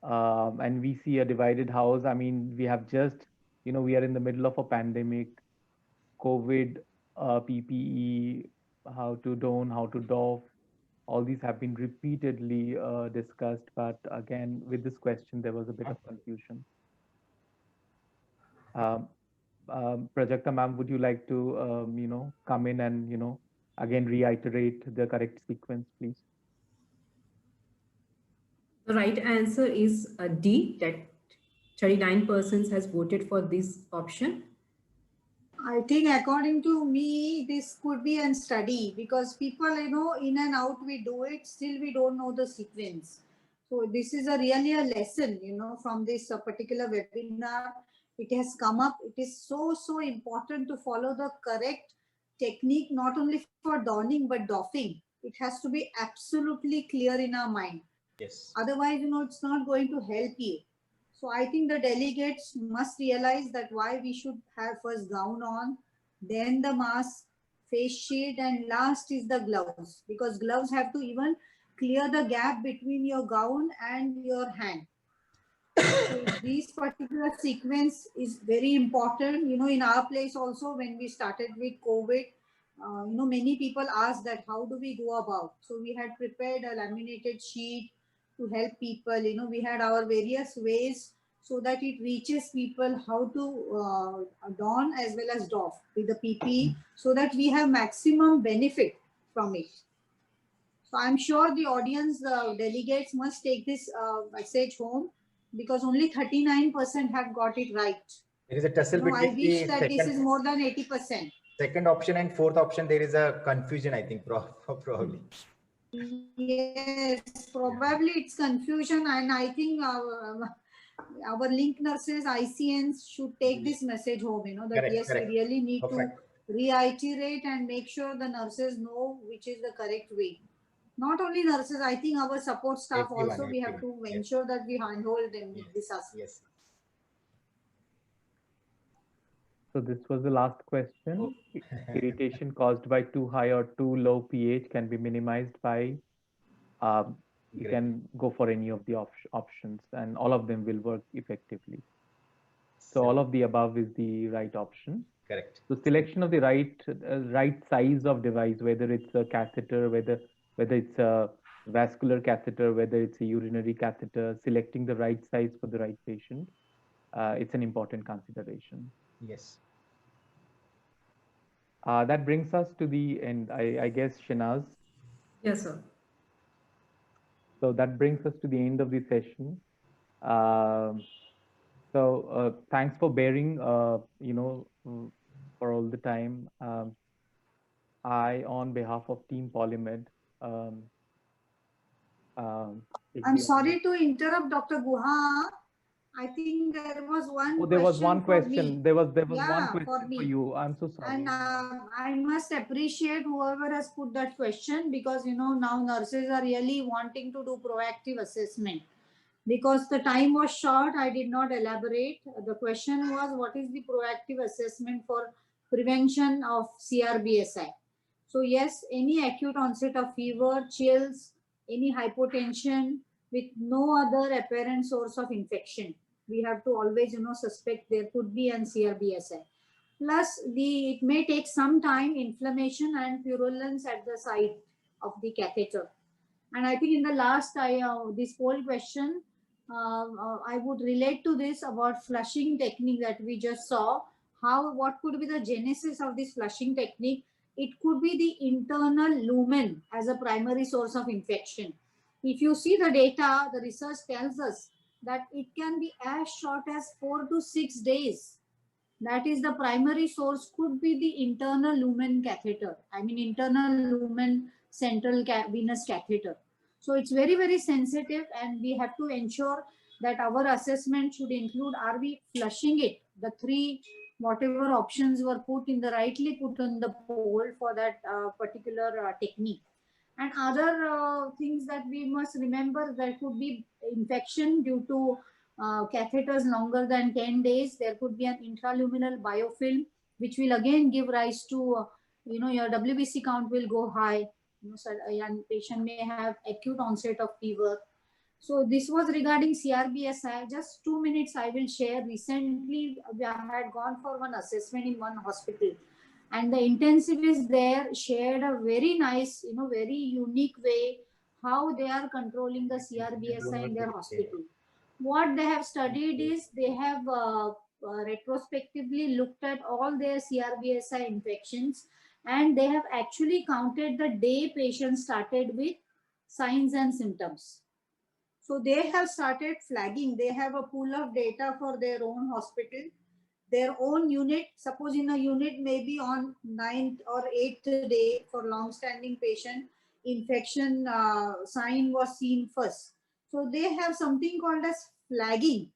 And we see a divided house. I mean, we have just, we are in the middle of a pandemic, COVID, PPE, how to don, how to doff. All these have been repeatedly discussed, but again, with this question, there was a bit of confusion. Prajakta ma'am, would you like to, come in and, again, reiterate the correct sequence, please? The right answer is D, that 39% has voted for this option. I think according to me, this could be a study because people, in and out we do it, still we don't know the sequence. So this is really a lesson, from this particular webinar. It has come up. It is so important to follow the correct technique, not only for donning, but doffing. It has to be absolutely clear in our mind. Yes. Otherwise, it's not going to help you. So I think the delegates must realize that why we should have first gown on, then the mask, face shield, and last is the gloves, because gloves have to even clear the gap between your gown and your hand. So this particular sequence is very important. In our place also, when we started with COVID, many people asked that how do we go about? So we had prepared a laminated sheet to help people. We had our various ways so that it reaches people how to don as well as doff with the PPE so that we have maximum benefit from it. So I'm sure the audience, delegates must take this message home because only 39% have got it right. There is a tussle between I wish that this is more than 80%. Second option and fourth option, there is a confusion, I think, probably. Yes, probably it's confusion, and I think our link nurses, ICNs should take this message home, that Correct, yes, correct. we really need Perfect. to reiterate and make sure the nurses know which is the correct way. Not only nurses, I think our support staff also, we have to ensure that we handhold them with this aspect. Yes. So this was the last question. Irritation caused by too high or too low pH can be minimized by, you can go for any of the options and all of them will work effectively. So all of the above is the right option. Correct. So selection of the right size of device, whether it's a catheter, whether it's a vascular catheter, whether it's a urinary catheter, selecting the right size for the right patient, it's an important consideration. Yes. That brings us to the end, I guess, Shahnaz. Yes, sir. So that brings us to the end of the session. So thanks for bearing, for all the time. I, on behalf of Team Polymed, I'm sorry to interrupt, Dr. Guha. I think there was one. Oh, there was one question. There was one question for you. I'm so sorry. And I must appreciate whoever has put that question because now nurses are really wanting to do proactive assessment. Because the time was short, I did not elaborate. The question was, what is the proactive assessment for prevention of CRBSI? So yes, any acute onset of fever, chills, any hypotension with no other apparent source of infection. We have to always, suspect there could be an CRBSI. Plus, it may take some time, inflammation and purulence at the site of the catheter. And I think in the last, this poll question, I would relate to this about flushing technique that we just saw. What could be the genesis of this flushing technique? It could be the internal lumen as a primary source of infection. If you see the data, the research tells us that it can be as short as 4 to 6 days. That is, the primary source could be the internal lumen catheter. I mean, internal lumen central venous catheter. So it's very, very sensitive, and we have to ensure that our assessment should include, are we flushing it? The three, whatever options were rightly put on the poll for that particular technique. And other things that we must remember, there could be infection due to catheters longer than 10 days. There could be an intraluminal biofilm, which will again give rise to, your WBC count will go high. So a young patient may have acute onset of fever. So this was regarding CRBSI. Just 2 minutes I will share. Recently, I had gone for one assessment in one hospital, and the intensivist there shared a very nice, very unique way how they are controlling the CRBSI in their hospital. What they have studied is they have retrospectively looked at all their CRBSI infections, and they have actually counted the day patients started with signs and symptoms. So they have started flagging. They have a pool of data for their own hospital, their own unit. Suppose in a unit maybe on 9th or 8th day for long-standing patient, infection sign was seen first. So they have something called as flagging.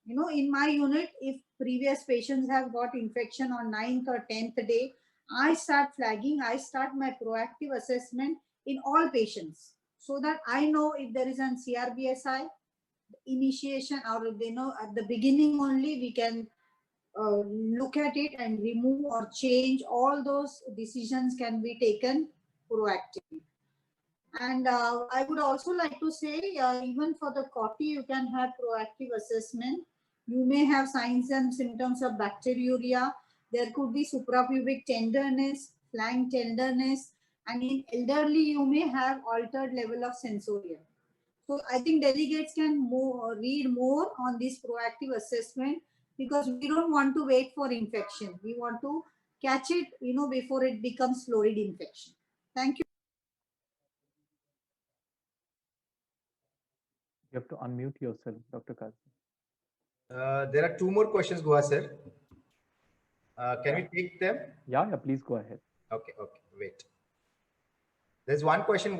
In my unit, if previous patients have got infection on 9th or 10th day, I start flagging. I start my proactive assessment in all patients, so that I know if there is an CRBSI initiation, or they know at the beginning only we can look at it and remove or change. All those decisions can be taken proactively. And I would also like to say, even for the COTY, you can have proactive assessment. You may have signs and symptoms of bacteriuria. There could be suprapubic tenderness, flank tenderness, and in elderly, you may have altered level of sensorium. So I think delegates can read more on this proactive assessment, because we don't want to wait for infection. We want to catch it, before it becomes florid infection. Thank you. You have to unmute yourself, Dr. Kazi. There are 2 more questions, Guha sir. Can we take them? Yeah, please go ahead. Okay, wait. There's one question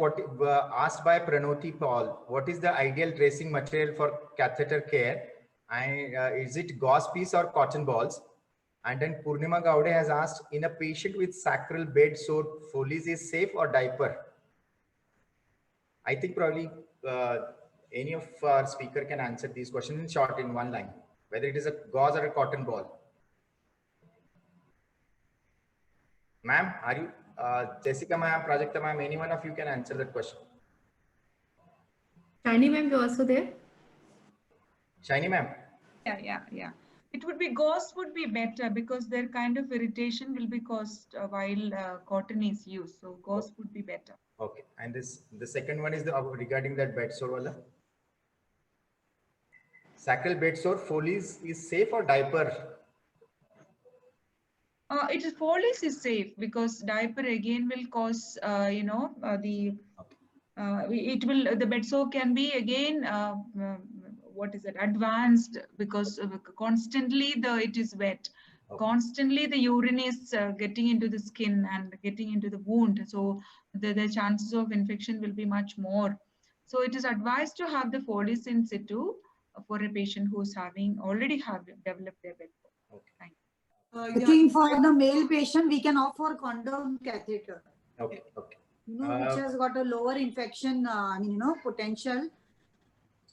asked by Pranoti Paul. What is the ideal dressing material for catheter care? And is it gauze piece or cotton balls? And then Purnima Gaude has asked, in a patient with sacral bed sore, Foley's is safe or diaper? I think probably any of our speaker can answer these questions in short, in one line, whether it is a gauze or a cotton ball. Ma'am, are you, Jessica ma'am, Prajakta ma'am, any one of you can answer that question. Shiny ma'am, you're also there? Shiny ma'am. Yeah. It would be gauze would be better, because their kind of irritation will be caused while cotton is used. So gauze would be better. Okay. And the second one is regarding that bed sore wala. Sacral bed sore, Foley's is safe or diaper? Foley's is safe, because diaper again will cause, the bed sore can be again, advanced, because constantly it is wet. Okay. Constantly the urine is getting into the skin and getting into the wound. So the chances of infection will be much more. So it is advised to have the Foley's in situ for a patient who's already developed their bed sore. Okay. Thank you. Looking for the male patient, we can offer condom catheter. Okay. Which has got a lower infection, potential.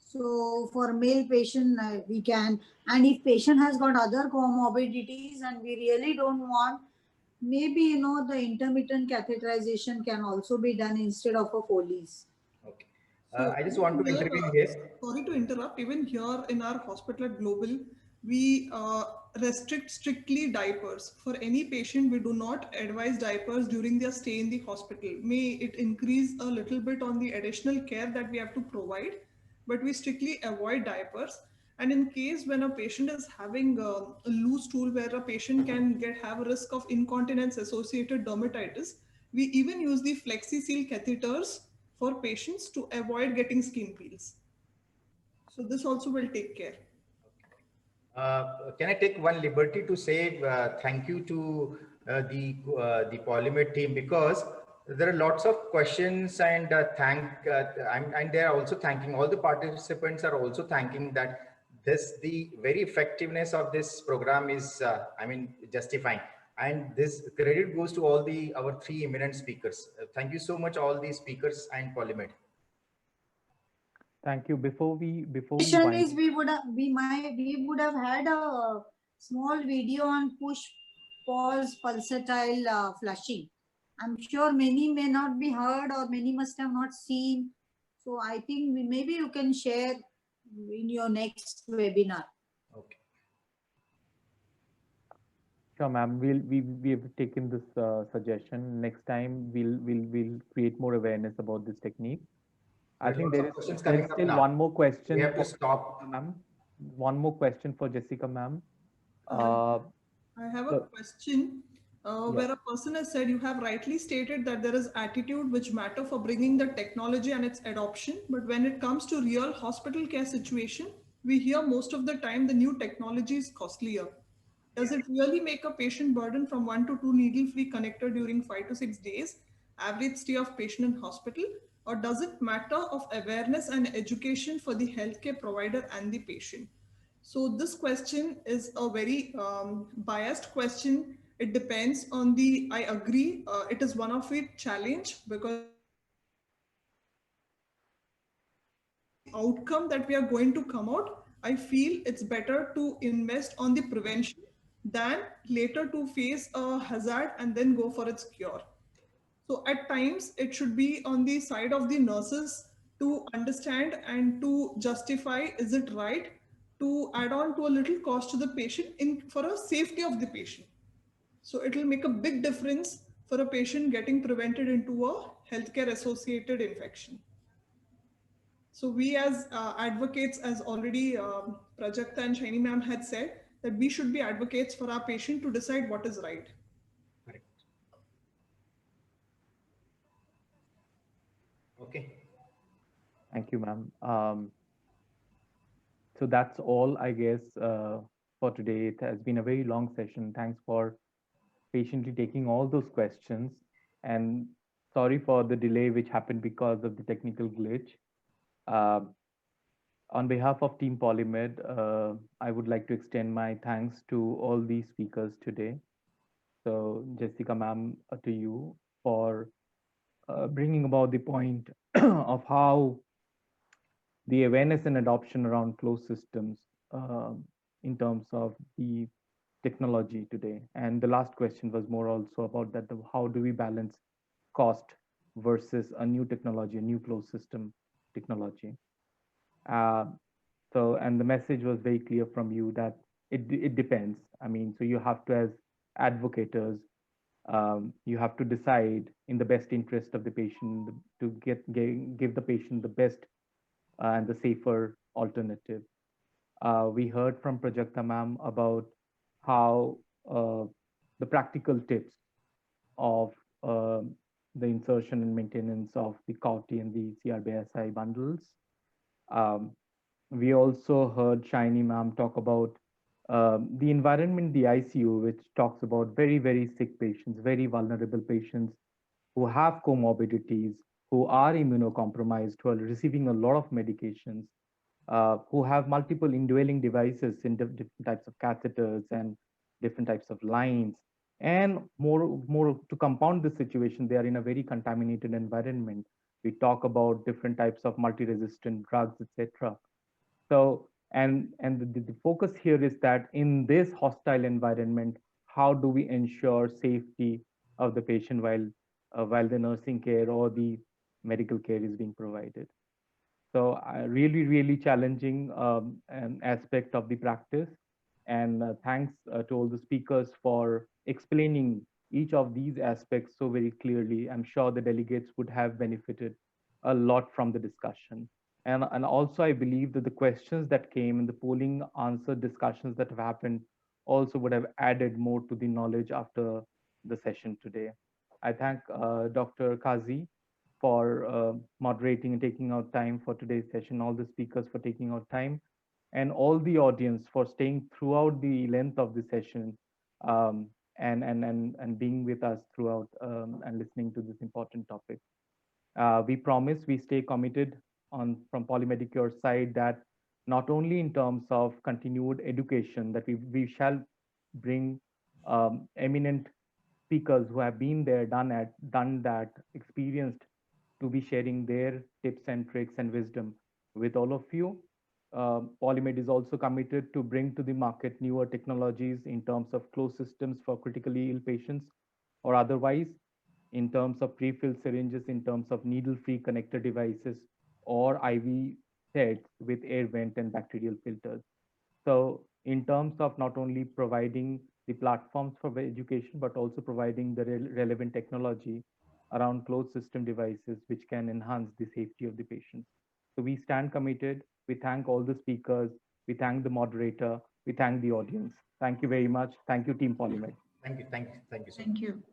So for male patient, we can, and if patient has got other comorbidities and we really don't want, maybe, the intermittent catheterization can also be done instead of a Foley's. Okay. So I just want to here, intervene here. sorry to interrupt, even here in our hospital at Global, we restrict strictly diapers. For any patient, we do not advise diapers during their stay in the hospital. May it increase a little bit on the additional care that we have to provide, but we strictly avoid diapers. And in case when a patient is having a loose stool where a patient can have a risk of incontinence associated dermatitis, we even use the FlexiSeal catheters for patients to avoid getting skin peels. So this also will take care. Can I take one liberty to say thank you to the Polymed team, because there are lots of questions, and and they are also thanking, all the participants are also thanking that the very effectiveness of this program is justifying, and this credit goes to all our three eminent speakers. Thank you so much, all the speakers and Polymed. Thank you. Before we Question wind, is we would have had a small video on push pause pulsatile flushing. I'm sure many may not be heard or many must have not seen. So I think maybe you can share in your next webinar. Okay. sure, ma'am. We have taken this suggestion. Next time we'll create more awareness about this technique. I There's think lots there of is questions there coming is up still now. one more question. We have to for stop. Jessica, ma'am. One more question for Jessica, ma'am. I have a So- question where a person has said, you have rightly stated that there is attitude which matter for bringing the technology and its adoption. But when it comes to real hospital care situation, we hear most of the time the new technology is costlier. Does it really make a patient burden from 1 to 2 needle-free connector during 5 to 6 days, average stay of patient in hospital? Or does it matter of awareness and education for the healthcare provider and the patient? So this question is a very biased question. It depends on I agree, it is one of a challenge because outcome that we are going to come out, I feel it's better to invest on the prevention than later to face a hazard and then go for its cure. So at times it should be on the side of the nurses to understand and to justify, is it right to add on to a little cost to the patient for a safety of the patient. So it will make a big difference for a patient getting prevented into a healthcare associated infection. So we as advocates, as already Prajakta and Shaini ma'am had said, that we should be advocates for our patient to decide what is right. Correct. Okay. Thank you, ma'am. So that's all, I guess, for today. It has been a very long session. Thanks for patiently taking all those questions. And sorry for the delay which happened because of the technical glitch. On behalf of Team Polymed, I would like to extend my thanks to all these speakers today. So Jessica ma'am, to you for bringing about the point of how the awareness and adoption around closed systems in terms of the technology today. And the last question was more also about that, how do we balance cost versus a new technology, a new closed system technology. And the message was very clear from you that it depends. I mean, so you have to, as advocators, you have to decide in the best interest of the patient to give the patient the best and the safer alternative. We heard from Prajakta ma'am about how the practical tips of the insertion and maintenance of the COUTI and the CRBSI bundles. We also heard Shaini ma'am talk about the environment, the ICU, which talks about very, very sick patients, very vulnerable patients who have comorbidities, who are immunocompromised, who are receiving a lot of medications, who have multiple indwelling devices in different types of catheters and different types of lines. And more to compound the situation, they are in a very contaminated environment. We talk about different types of multi-resistant drugs, etc. So, and the focus here is that in this hostile environment, how do we ensure safety of the patient while the nursing care or the medical care is being provided? So really, really challenging aspect of the practice. And thanks to all the speakers for explaining each of these aspects so very clearly. I'm sure the delegates would have benefited a lot from the discussion. And also, I believe that the questions that came and the polling answer discussions that have happened also would have added more to the knowledge after the session today. I thank Dr. Kazi for moderating and taking out time for today's session, all the speakers for taking out time, and all the audience for staying throughout the length of the session and being with us throughout and listening to this important topic. We promise we stay committed from Polymedicure side that not only in terms of continued education, that we shall bring eminent speakers who have been there, done that, experienced, to be sharing their tips and tricks and wisdom with all of you. Polymed is also committed to bring to the market newer technologies in terms of closed systems for critically ill patients or otherwise, in terms of pre-filled syringes, in terms of needle-free connector devices, or IV sets with air vent and bacterial filters. So in terms of not only providing the platforms for education, but also providing the relevant technology around closed system devices, which can enhance the safety of the patients. So we stand committed. We thank all the speakers. We thank the moderator. We thank the audience. Thank you very much. Thank you, Team Polymed. Thank you. Thank you. Thank you so much. Thank you.